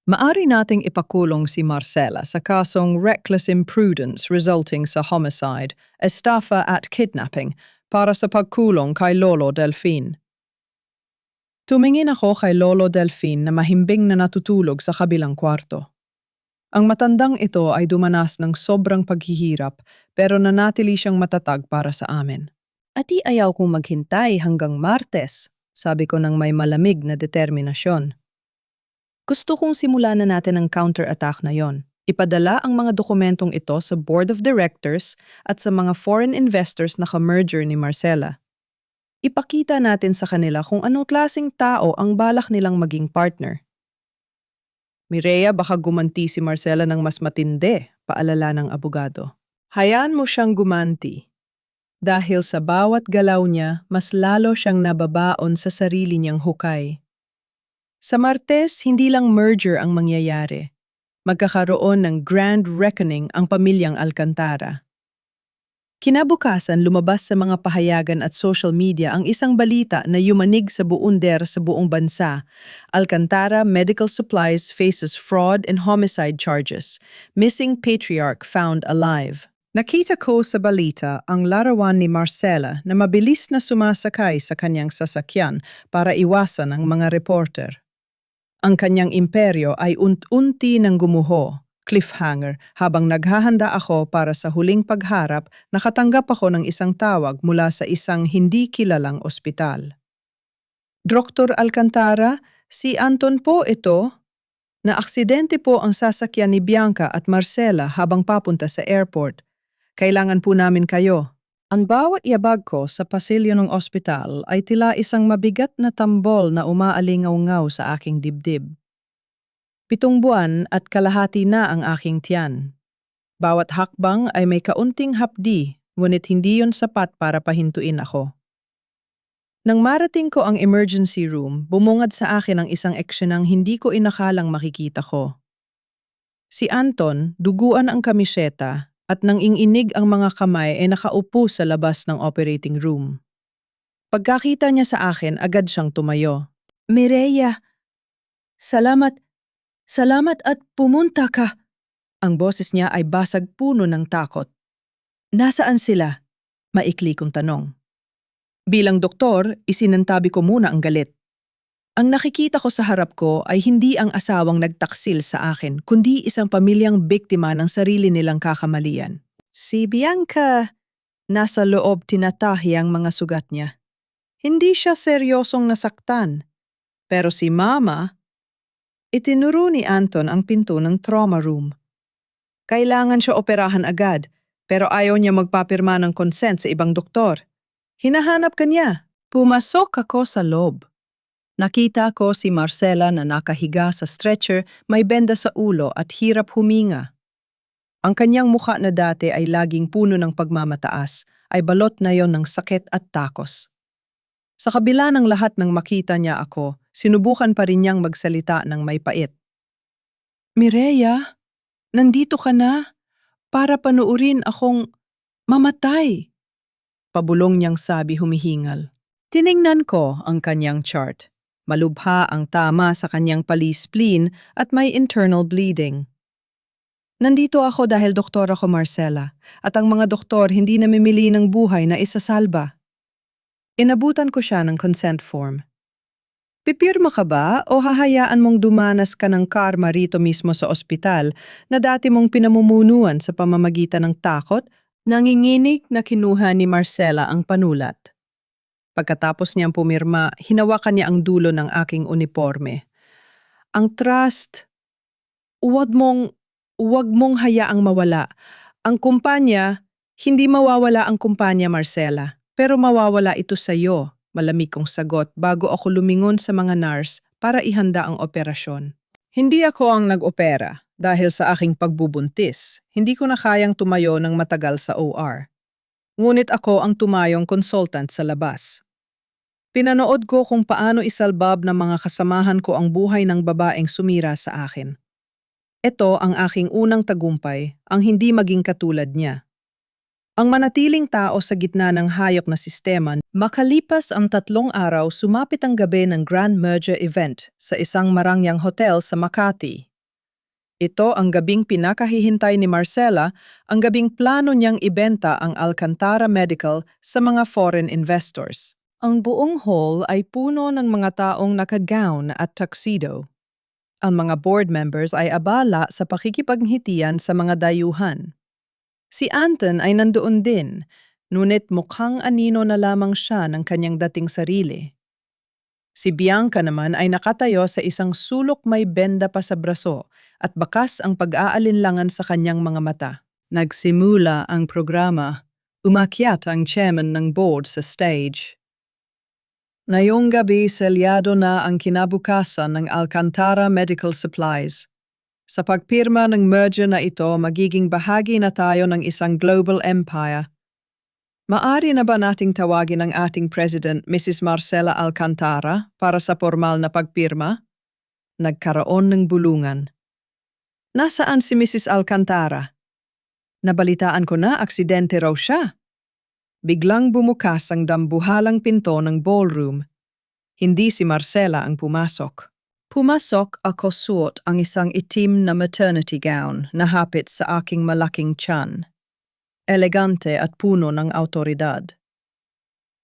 Maari nating ipakulong si Marcela sa kasong reckless imprudence resulting sa homicide, estafa at kidnapping para sa pagkulong kay Lolo Delfin. Tumingin ako kay Lolo Delfin na mahimbing na natutulog sa kabilang kwarto. Ang matandang ito ay dumanas ng sobrang paghihirap pero nanatili siyang matatag para sa amin. Ati ayaw kong maghintay hanggang Martes, sabi ko ng may malamig na determinasyon. Gusto kong simulan na natin ang counter-attack na yon. Ipadala ang mga dokumentong ito sa Board of Directors at sa mga foreign investors na ka-merger ni Marcela. Ipakita natin sa kanila kung anong klaseng tao ang balak nilang maging partner. Mireya, baka gumanti si Marcela ng mas matindi, paalala ng abogado. Hayaan mo siyang gumanti. Dahil sa bawat galaw niya, mas lalo siyang nababaon sa sarili niyang hukay. Sa Martes, hindi lang merger ang mangyayari. Magkakaroon ng grand reckoning ang pamilyang Alcantara. Kinabukasan, lumabas sa mga pahayagan at social media ang isang balita na yumanig sa buong sa buong bansa. Alcantara Medical Supplies faces fraud and homicide charges. Missing patriarch found alive. Nakita ko sa balita ang larawan ni Marcela na mabilis na sumasakay sa kanyang sasakyan para iwasan ang mga reporter. Ang kanyang imperyo ay unti ng gumuho, cliffhanger, habang naghahanda ako para sa huling pagharap, nakatanggap ako ng isang tawag mula sa isang hindi kilalang ospital. Dr. Alcantara, si Anton po ito. Na-aksidente po ang sasakyan ni Bianca at Marcela habang papunta sa airport. Kailangan po namin kayo. Ang bawat yabag ko sa pasilyo ng ospital ay tila isang mabigat na tambol na umaalingaw-ngaw sa aking dibdib. 7 buwan at kalahati na ang aking tiyan. Bawat hakbang ay may kaunting hapdi, ngunit hindi yon sapat para pahintuin ako. Nang marating ko ang emergency room, bumungad sa akin ang isang eksyonang hindi ko inakalang makikita ko. Si Anton, duguan ang kamiseta, at nang inginig ang mga kamay ay nakaupo sa labas ng operating room. Pagkakita niya sa akin, agad siyang tumayo. Mireya, salamat at pumunta ka. Ang boses niya ay basag puno ng takot. Nasaan sila? Maikli kong tanong. Bilang doktor, isinantabi ko muna ang galit. Ang nakikita ko sa harap ko ay hindi ang asawang nagtaksil sa akin, kundi isang pamilyang biktima ng sarili nilang kakamalian. Si Bianca, nasa loob tinatahi ang mga sugat niya. Hindi siya seryosong nasaktan. Pero si Mama, itinuro ni Anton ang pinto ng trauma room. Kailangan siya operahan agad, pero ayaw niya magpapirma ng consent sa ibang doktor. Hinahanap ka niya. Pumasok ako sa loob. Nakita ko si Marcela na nakahiga sa stretcher, may benda sa ulo at hirap huminga. Ang kanyang mukha na dati ay laging puno ng pagmamataas, ay balot na yon ng sakit at takos. Sa kabila ng lahat ng makita niya ako, sinubukan pa rin niyang magsalita ng may pait. Mireya, nandito ka na para panuurin akong mamatay. Pabulong niyang sabi humihingal. Tiningnan ko ang kanyang chart. Malubha ang tama sa kanyang pali-spleen at may internal bleeding. Nandito ako dahil doktor ako, Marcela, at ang mga doktor hindi namimili ng buhay na isasalba. Inabutan ko siya ng consent form. Pipirma ka ba o hahayaan mong dumanas ka ng karma rito mismo sa ospital na dati mong pinamumunuan sa pamamagitan ng takot? Nanginginig na kinuha ni Marcela ang panulat. Pagkatapos niyang pumirma, hinawakan niya ang dulo ng aking uniforme. Ang trust, huwag mong hayaang mawala. Ang kumpanya, hindi mawawala ang kumpanya, Marcela. Pero mawawala ito sa iyo, malamig kong sagot bago ako lumingon sa mga nurse para ihanda ang operasyon. Hindi ako ang nag-opera dahil sa aking pagbubuntis. Hindi ko na kayang tumayo ng matagal sa OR. Ngunit ako ang tumayong consultant sa labas. Pinanood ko kung paano isalbab ng mga kasamahan ko ang buhay ng babaeng sumira sa akin. Ito ang aking unang tagumpay, ang hindi maging katulad niya. Ang manatiling tao sa gitna ng hayop na sistema. Makalipas ang 3 araw, sumapit ang gabi ng Grand Merger Event sa isang marangyang hotel sa Makati. Ito ang gabing pinakahihintay ni Marcela, ang gabing plano niyang ibenta ang Alcantara Medical sa mga foreign investors. Ang buong hall ay puno ng mga taong naka-gown at tuxedo. Ang mga board members ay abala sa pakikipaghitian sa mga dayuhan. Si Anton ay nandoon din, ngunit mukhang anino na lamang siya ng kanyang dating sarili. Si Bianca naman ay nakatayo sa isang sulok may benda pa sa braso at bakas ang pag-aalinlangan sa kanyang mga mata. Nagsimula ang programa. Umakyat ang chairman ng board sa stage. Ngayong gabi, selyado na ang kinabukasan ng Alcantara Medical Supplies. Sa pagpirma ng merger na ito, magiging bahagi na tayo ng isang global empire. Maari na ba nating tawagin ang ating President, Mrs. Marcela Alcantara, para sa formal na pagpirma? Nagkaroon ng bulungan. Nasaan si Mrs. Alcantara? Nabalitaan ko na aksidente raw siya. Biglang bumukas ang dambuhalang pinto ng ballroom. Hindi si Marcela ang pumasok. Pumasok ako suot ang isang itim na maternity gown na hapit sa aking malaking tiyan. Elegante at puno ng autoridad.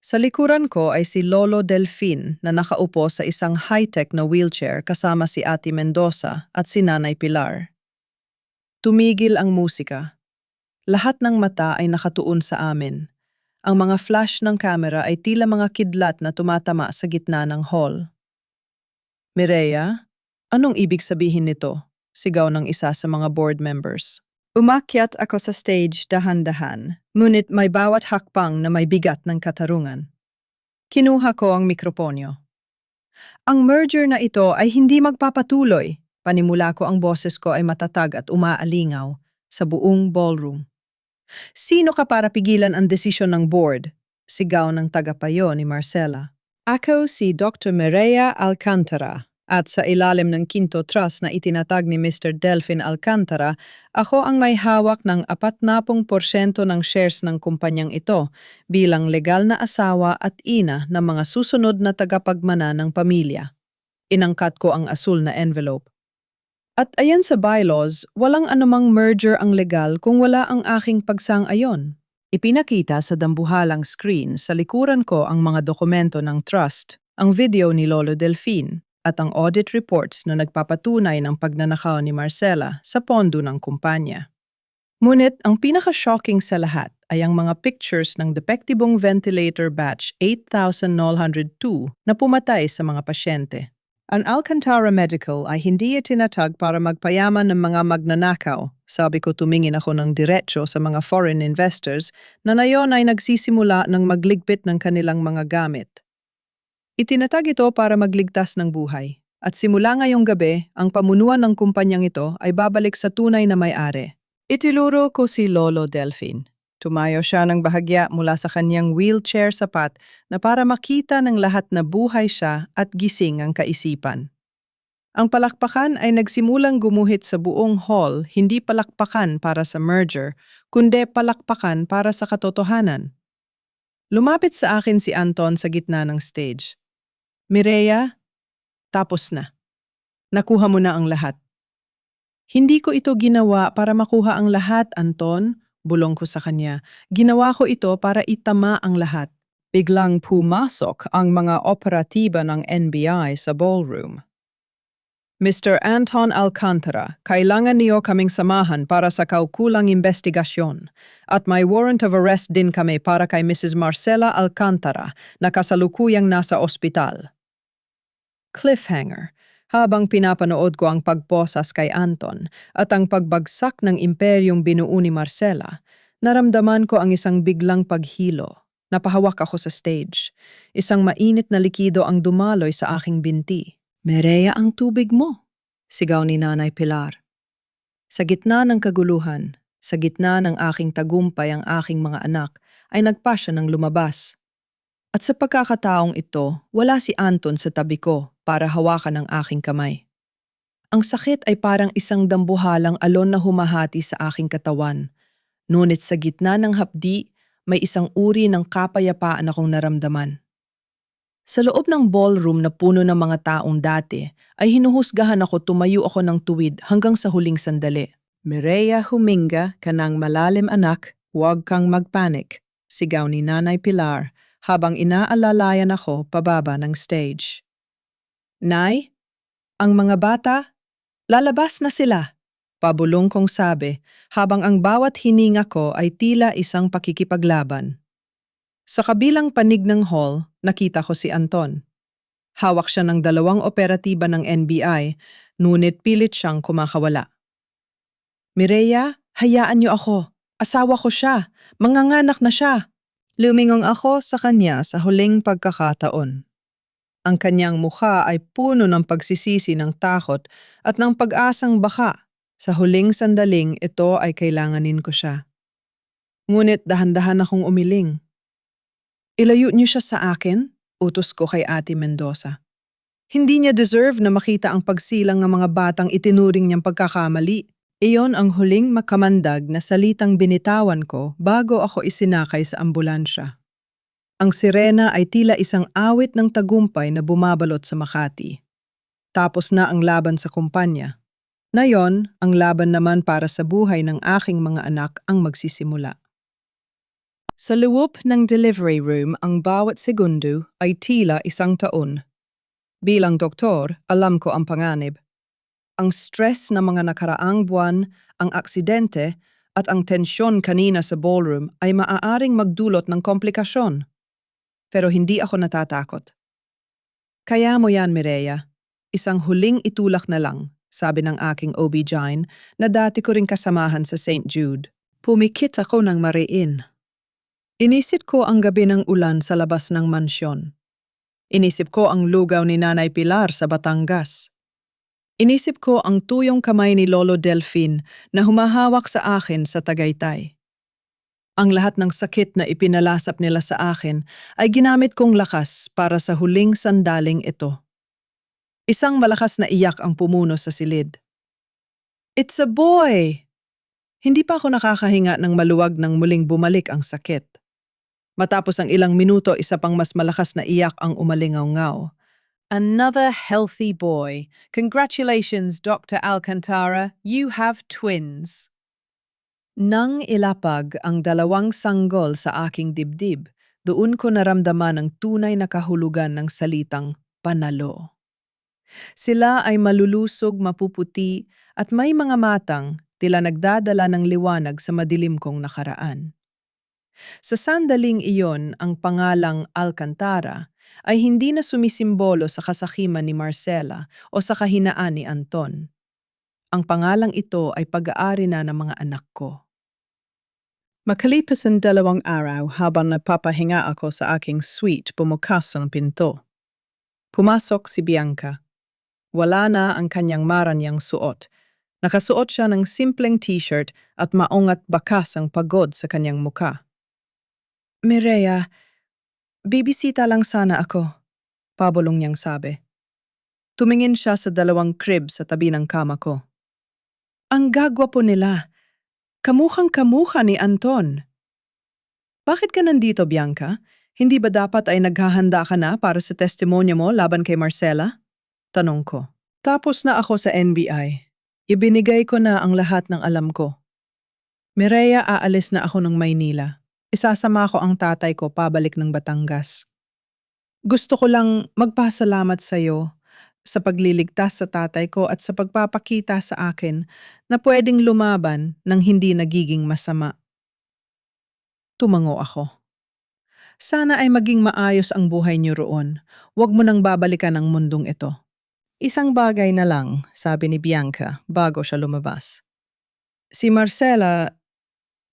Sa likuran ko ay si Lolo Delfin na nakaupo sa isang high-tech na wheelchair kasama si Ate Mendoza at si Nanay Pilar. Tumigil ang musika. Lahat ng mata ay nakatuon sa amin. Ang mga flash ng camera ay tila mga kidlat na tumatama sa gitna ng hall. Mireya, anong ibig sabihin nito? Sigaw ng isa sa mga board members. Umakyat ako sa stage dahan-dahan, ngunit may bawat hakbang na may bigat ng katarungan. Kinuha ko ang mikroponyo. Ang merger na ito ay hindi magpapatuloy. Panimula ko ang boses ko ay matatag at umaalingaw sa buong ballroom. Sino ka para pigilan ang desisyon ng board? Sigaw ng tagapayo ni Marcela. Ako si Dr. Mireya Alcantara at sa ilalim ng Quinto Trust na itinatag ni Mr. Delfin Alcantara, ako ang may hawak ng 40% ng shares ng kumpanyang ito bilang legal na asawa at ina ng mga susunod na tagapagmana ng pamilya. Inangkat ko ang asul na envelope. At ayan sa bylaws, walang anumang merger ang legal kung wala ang aking pagsang-ayon. Ipinakita sa dambuhalang screen sa likuran ko ang mga dokumento ng trust, ang video ni Lolo Delfin, at ang audit reports na nagpapatunay ng pagnanakaw ni Marcela sa pondo ng kumpanya. Ngunit ang pinaka-shocking sa lahat ay ang mga pictures ng depektibong ventilator batch 8902 na pumatay sa mga pasyente. Ang Alcantara Medical ay hindi itinatag para magpayaman ng mga magnanakaw. Sabi ko, tumingin ako ng diretso sa mga foreign investors na nayon ay nagsisimula ng magligpit ng kanilang mga gamit. Itinatag ito para magligtas ng buhay. At simula ngayong gabi, ang pamunuan ng kumpanyang ito ay babalik sa tunay na may-ari. Itiluro ko si Lolo Delfin. Tumayo siya ng bahagya mula sa kanyang wheelchair sapat na para makita ng lahat na buhay siya at gising ang kaisipan. Ang palakpakan ay nagsimulang gumuhit sa buong hall, hindi palakpakan para sa merger, kundi palakpakan para sa katotohanan. Lumapit sa akin si Anton sa gitna ng stage. Mireya, tapos na. Nakuha mo na ang lahat. Hindi ko ito ginawa para makuha ang lahat, Anton. Bulong ko sa kanya. Ginawa ko ito para itama ang lahat. Biglang pumasok ang mga operatiba ng NBI sa ballroom. Mr. Anton Alcantara, kailangan niyo kaming samahan para sa kaukulang investigasyon. At may warrant of arrest din kami para kay Mrs. Marcela Alcantara na kasalukuyang nasa ospital. Cliffhanger. Habang pinapanood ko ang pagposas kay Anton at ang pagbagsak ng imperyong binuo ni Marcela, naramdaman ko ang isang biglang paghilo. Napahawak ako sa stage. Isang mainit na likido ang dumaloy sa aking binti. Mireya, ang tubig mo, sigaw ni Nanay Pilar. Sa gitna ng kaguluhan, sa gitna ng aking tagumpay ang aking mga anak, ay nagpasya ng lumabas. At sa pagkakataong ito, wala si Anton sa tabi ko para hawakan ang aking kamay. Ang sakit ay parang isang dambuhalang alon na humahati sa aking katawan. Ngunit sa gitna ng hapdi, may isang uri ng kapayapaan akong naramdaman. Sa loob ng ballroom na puno ng mga taong dati, ay hinuhusgahan ako tumayo ako ng tuwid hanggang sa huling sandali. Mireya, huminga ka ng malalim anak, huwag kang magpanik, sigaw ni Nanay Pilar habang inaalalayan ako pababa ng stage. Nay, ang mga bata, lalabas na sila, pabulong kong sabi habang ang bawat hininga ko ay tila isang pakikipaglaban. Sa kabilang panig ng hall, nakita ko si Anton. Hawak siya ng 2 operatiba ng NBI, ngunit pilit siyang kumakawala. Mireya, hayaan niyo ako. Asawa ko siya. Manganganak na siya. Lumingong ako sa kanya sa huling pagkakataon. Ang kanyang mukha ay puno ng pagsisisi ng takot at ng pag-asang baka sa huling sandaling ito ay kailanganin ko siya. Ngunit dahan-dahan akong umiling. Ilayo niyo siya sa akin, utos ko kay Ate Mendoza. Hindi niya deserve na makita ang pagsilang ng mga batang itinuring niyang pagkakamali. Iyon ang huling makamandag na salitang binitawan ko bago ako isinakay sa ambulansya. Ang sirena ay tila isang awit ng tagumpay na bumabalot sa Makati. Tapos na ang laban sa kumpanya. Ngayon, ang laban naman para sa buhay ng aking mga anak ang magsisimula. Sa loob ng delivery room, ang bawat segundo ay tila isang taon. Bilang doktor, alam ko ang panganib. Ang stress ng mga nakaraang buwan, ang aksidente, at ang tensyon kanina sa ballroom ay maaaring magdulot ng komplikasyon. Pero hindi ako natatakot. Kaya mo yan, Mireya. Isang huling itulak na lang, sabi ng aking OB-GYN na dati ko ring kasamahan sa St. Jude. Pumikit ako ng mariin. Inisip ko ang gabi ng ulan sa labas ng mansyon. Inisip ko ang lugaw ni Nanay Pilar sa Batangas. Inisip ko ang tuyong kamay ni Lolo Delfin na humahawak sa akin sa Tagaytay. Ang lahat ng sakit na ipinalasap nila sa akin ay ginamit kong lakas para sa huling sandaling ito. Isang malakas na iyak ang pumuno sa silid. It's a boy! Hindi pa ako nakakahinga ng maluwag nang muling bumalik ang sakit. Matapos ang ilang minuto, isa pang mas malakas na iyak ang umalingaw-ngaw. Another healthy boy. Congratulations, Dr. Alcantara. You have twins. Nang ilapag ang 2 sanggol sa aking dibdib, doon ko naramdaman ang tunay na kahulugan ng salitang panalo. Sila ay malulusog, mapuputi, at may mga matang tila nagdadala ng liwanag sa madilim kong nakaraan. Sa sandaling iyon, ang pangalang Alcantara ay hindi na sumisimbolo sa kasakiman ni Marcela o sa kahinaan ni Anton. Ang pangalang ito ay pag-aari na ng mga anak ko. Makalipas ang 2 araw habang napapahinga ako sa aking suite, bumukas ang pinto. Pumasok si Bianca. Wala na ang kanyang maranyang suot. Nakasuot siya ng simpleng t-shirt at maong at bakas ang pagod sa kanyang muka. Mireya, bibisita lang sana ako, pabulong niyang sabi. Tumingin siya sa 2 crib sa tabi ng kama ko. Ang gagwapo nila. Kamukhang-kamukha ni Anton. Bakit ka nandito, Bianca? Hindi ba dapat ay naghahanda ka na para sa testimonya mo laban kay Marcela? Tanong ko. Tapos na ako sa NBI. Ibinigay ko na ang lahat ng alam ko. Mireya, aalis na ako ng Maynila. Isasama ko ang tatay ko pabalik ng Batangas. Gusto ko lang magpasalamat sa iyo sa pagliligtas sa tatay ko at sa pagpapakita sa akin na pwedeng lumaban nang hindi nagiging masama. Tumango ako. Sana ay maging maayos ang buhay niyo roon. Huwag mo nang babalikan ang mundong ito. Isang bagay na lang, sabi ni Bianca bago siya lumabas. Si Marcela,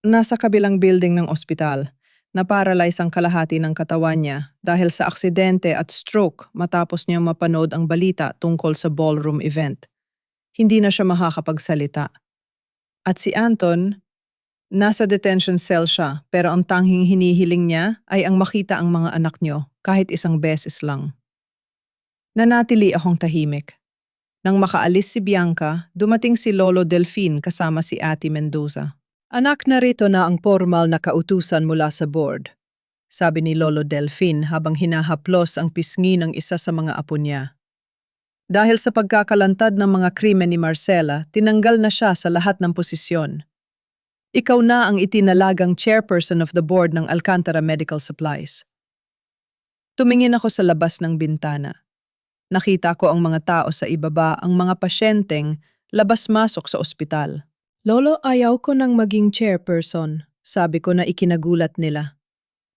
nasa kabilang building ng ospital, na-paralyze ang kalahati ng katawan niya dahil sa aksidente at stroke matapos niya mapanood ang balita tungkol sa ballroom event. Hindi na siya makakapagsalita. At si Anton, nasa detention cell siya pero ang tanging hinihiling niya ay ang makita ang mga anak niyo kahit isang beses lang. Nanatili akong tahimik. Nang makaalis si Bianca, dumating si Lolo Delfin kasama si Ate Mendoza. Anak, narito na ang formal na kautusan mula sa board, sabi ni Lolo Delfin habang hinahaplos ang pisngi ng isa sa mga apo niya. Dahil sa pagkakalantad ng mga krimen ni Marcela, tinanggal na siya sa lahat ng posisyon. Ikaw na ang itinalagang chairperson of the board ng Alcantara Medical Supplies. Tumingin ako sa labas ng bintana. Nakita ko ang mga tao sa ibaba, ang mga pasyenteng labas-masok sa ospital. Lolo, ayaw ko nang maging chairperson, sabi ko na ikinagulat nila.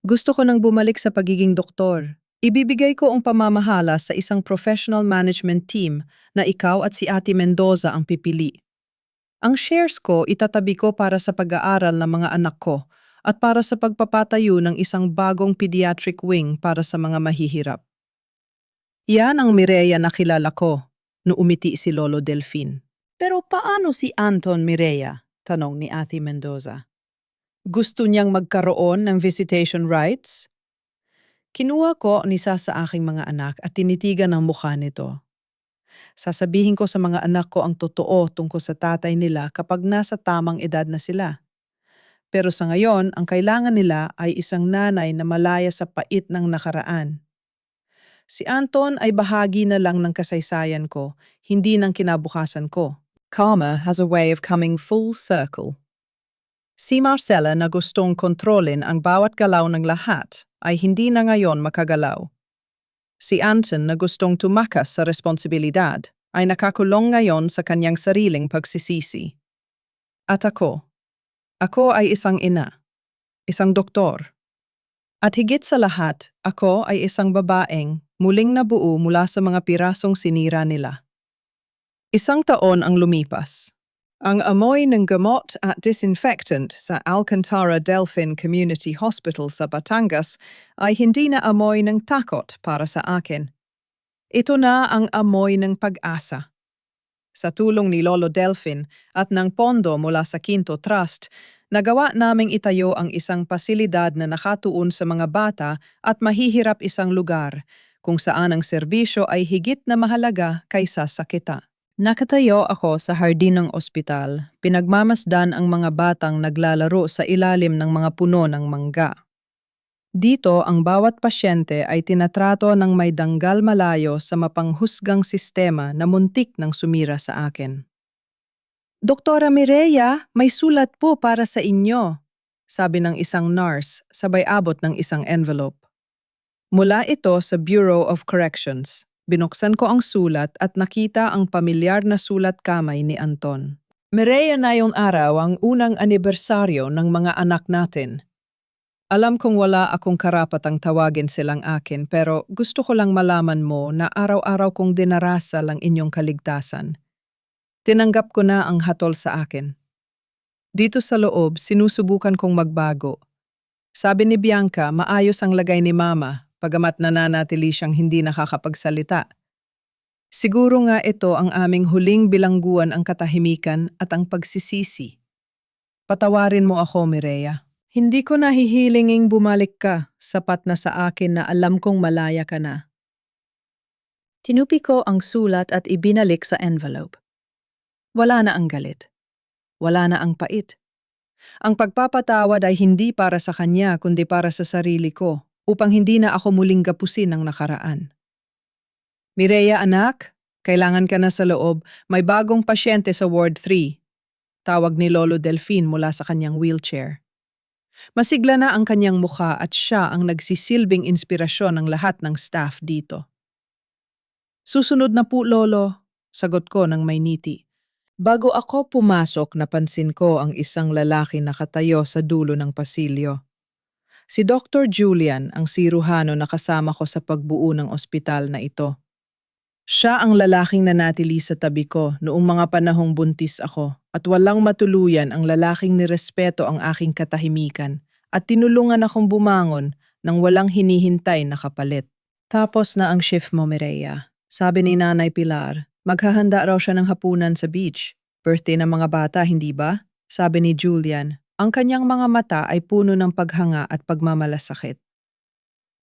Gusto ko nang bumalik sa pagiging doktor. Ibibigay ko ang pamamahala sa isang professional management team na ikaw at si Ate Mendoza ang pipili. Ang shares ko itatabi ko para sa pag-aaral ng mga anak ko at para sa pagpapatayo ng isang bagong pediatric wing para sa mga mahihirap. Yan ang Mireya na kilala ko, no umiti si Lolo Delfin. Pero paano si Anton Mireya? Tanong ni Ate Mendoza. Gusto niyang magkaroon ng visitation rights? Kinuha ko ni sa aking mga anak at tinitigan ang mukha nito. Sasabihin ko sa mga anak ko ang totoo tungkol sa tatay nila kapag nasa tamang edad na sila. Pero sa ngayon, ang kailangan nila ay isang nanay na malaya sa pait ng nakaraan. Si Anton ay bahagi na lang ng kasaysayan ko, hindi ng kinabukasan ko. Karma has a way of coming full circle. Si Marcela na gustong kontrolin ang bawat galaw ng lahat ay hindi na ngayon makagalaw. Si Anton na gustong tumakas sa responsibilidad ay nakakulong ngayon sa kanyang sariling pagsisisi. At ako ay isang ina, isang doktor. At higit sa lahat, ako ay isang babaeng muling nabuo mula sa mga pirasong sinira nila. Isang taon ang lumipas. Ang amoy ng gamot at disinfectant sa Alcantara Delfin Community Hospital sa Batangas ay hindi na amoy ng takot para sa akin. Ito na ang amoy ng pag-asa. Sa tulong ni Lolo Delfin at ng pondo mula sa Quinto Trust, nagawa naming itayo ang isang pasilidad na nakatuon sa mga bata at mahihirap isang lugar kung saan ang serbisyo ay higit na mahalaga kaysa sa kita. Nakatayo ako sa hardin ng ospital, pinagmamasdan ang mga batang naglalaro sa ilalim ng mga puno ng mangga. Dito ang bawat pasyente ay tinatrato ng may danggal malayo sa mapanghusgang sistema na muntik ng sumira sa akin. Doktora Mireya, may sulat po para sa inyo, sabi ng isang nurse sabay abot ng isang envelope. Mula ito sa Bureau of Corrections. Binuksan ko ang sulat at nakita ang pamilyar na sulat kamay ni Anton. Mireya, na yung araw ang unang anibersaryo ng mga anak natin. Alam kong wala akong karapatang tawagin silang akin pero gusto ko lang malaman mo na araw-araw kong dinarasal ang inyong kaligtasan. Tinanggap ko na ang hatol sa akin. Dito sa loob, sinusubukan kong magbago. Sabi ni Bianca, maayos ang lagay ni Mama, pagamat nananatili siyang hindi nakakapagsalita. Siguro nga ito ang aming huling bilangguan, ang katahimikan at ang pagsisisi. Patawarin mo ako, Mireya. Hindi ko nahihilinging bumalik ka, sapat na sa akin na alam kong malaya ka na. Tinupi ko ang sulat at ibinalik sa envelope. Wala na ang galit. Wala na ang pait. Ang pagpapatawad ay hindi para sa kanya kundi para sa sarili ko, upang hindi na ako muling gapusin ng nakaraan. Mireya, anak, kailangan ka na sa loob. May bagong pasyente sa Ward 3. Tawag ni Lolo Delfin mula sa kanyang wheelchair. Masigla na ang kanyang mukha at siya ang nagsisilbing inspirasyon ng lahat ng staff dito. Susunod na po, Lolo, sagot ko ng may ngiti. Bago ako pumasok, napansin ko ang isang lalaki nakatayo sa dulo ng pasilyo. Si Dr. Julian, ang siruhano na kasama ko sa pagbuo ng ospital na ito. Siya ang lalaking nanatili sa tabi ko noong mga panahong buntis ako at walang matuluyan ang lalaking nirespeto ang aking katahimikan at tinulungan akong bumangon nang walang hinihintay na kapalit. Tapos na ang shift mo, Mireya. Sabi ni Nanay Pilar, maghahanda raw siya ng hapunan sa beach. Birthday ng mga bata, hindi ba? Sabi ni Julian. Ang kanyang mga mata ay puno ng paghanga at pagmamalasakit.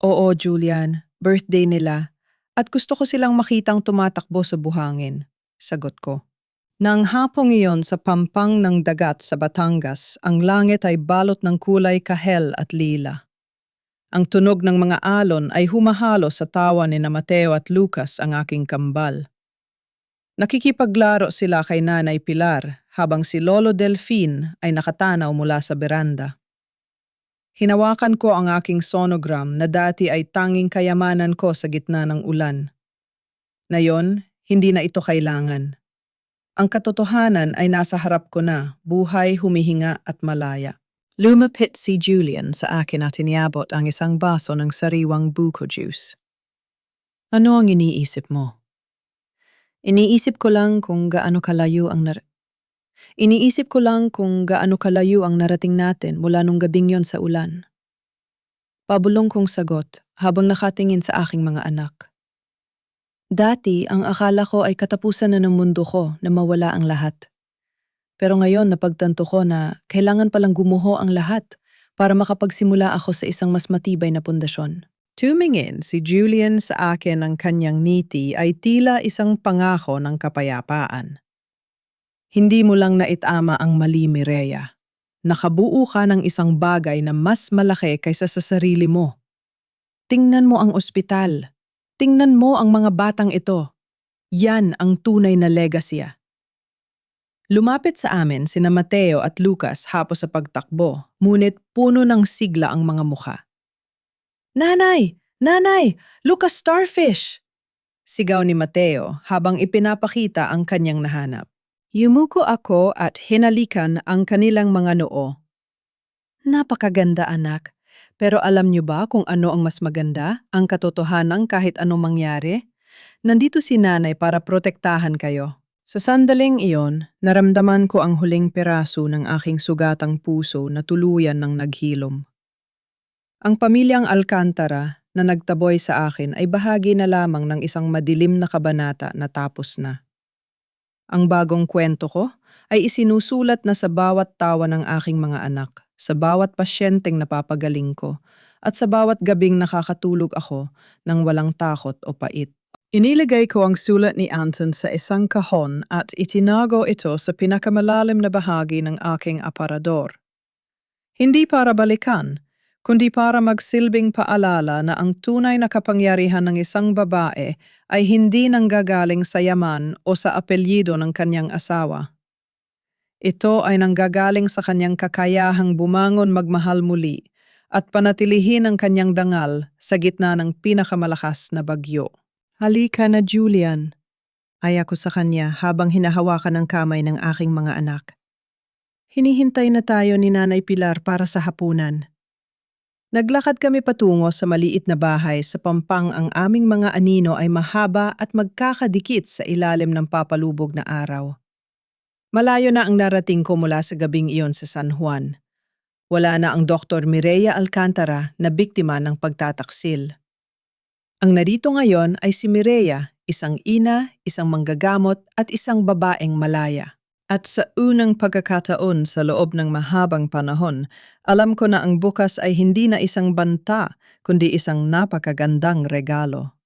Oo, Julian, birthday nila. At gusto ko silang makitang tumatakbo sa buhangin, sagot ko. Nang hapong iyon sa pampang ng dagat sa Batangas, ang langit ay balot ng kulay kahel at lila. Ang tunog ng mga alon ay humahalo sa tawa ni Mateo at Lucas, ang aking kambal. Nakikipaglaro sila kay Nanay Pilar habang si Lolo Delfin ay nakatanaw mula sa beranda. Hinawakan ko ang aking sonogram na dati ay tanging kayamanan ko sa gitna ng ulan. Ngayon, hindi na ito kailangan. Ang katotohanan ay nasa harap ko na, buhay, humihinga at malaya. Lumapit si Julian sa akin at iniabot ang isang baso ng sariwang buko juice. Ano ang iniisip mo? Iniisip ko lang kung gaano kalayo ang narating natin mula nung gabing yon sa ulan. Pabulong kong sagot habang nakatingin sa aking mga anak. Dati, ang akala ko ay katapusan na ng mundo ko na mawala ang lahat. Pero ngayon napagtanto ko na kailangan palang gumuho ang lahat para makapagsimula ako sa isang mas matibay na pundasyon. Tumingin si Julian sa akin ng kanyang ngiti ay tila isang pangako ng kapayapaan. Hindi mo lang naitama ang mali, Mireya. Nakabuo ka ng isang bagay na mas malaki kaysa sa sarili mo. Tingnan mo ang ospital. Tingnan mo ang mga batang ito. Yan ang tunay na legasya. Lumapit sa amin sina Mateo at Lucas hapos sa pagtakbo, ngunit puno ng sigla ang mga mukha. Nanay! Nanay! Lucas Starfish! Sigaw ni Mateo habang ipinapakita ang kanyang nahanap. Yumuko ako at hinalikan ang kanilang mga noo. Napakaganda, anak. Pero alam niyo ba kung ano ang mas maganda? Ang katotohanan kahit anong mangyari? Nandito si nanay para protektahan kayo. Sa sandaling iyon, naramdaman ko ang huling peraso ng aking sugatang puso na tuluyan ng naghilom. Ang pamilyang Alcantara na nagtaboy sa akin ay bahagi na lamang ng isang madilim na kabanata na tapos na. Ang bagong kwento ko ay isinusulat na sa bawat tawa ng aking mga anak, sa bawat pasyenteng napapagaling ko, at sa bawat gabing nakakatulog ako ng walang takot o pait. Inilagay ko ang sulat ni Anton sa isang kahon at itinago ito sa pinakamalalim na bahagi ng aking aparador. Hindi para balikan, kundi para magsilbing paalala na ang tunay na kapangyarihan ng isang babae ay hindi nanggagaling sa yaman o sa apelyido ng kanyang asawa. Ito ay nanggagaling sa kanyang kakayahang bumangon magmahal muli at panatilihin ang kanyang dangal sa gitna ng pinakamalakas na bagyo. Halika na, Julian. Ay ako sa kanya habang hinahawakan ang kamay ng aking mga anak. Hinihintay na tayo ni Nanay Pilar para sa hapunan. Naglakad kami patungo sa maliit na bahay sa pampang ang aming mga anino ay mahaba at magkakadikit sa ilalim ng papalubog na araw. Malayo na ang narating ko mula sa gabing iyon sa San Juan. Wala na ang Dr. Mireya Alcantara na biktima ng pagtataksil. Ang narito ngayon ay si Mireya, isang ina, isang manggagamot at isang babaeng malaya. At sa unang pagkakataon sa loob ng mahabang panahon, alam ko na ang bukas ay hindi na isang banta, kundi isang napakagandang regalo.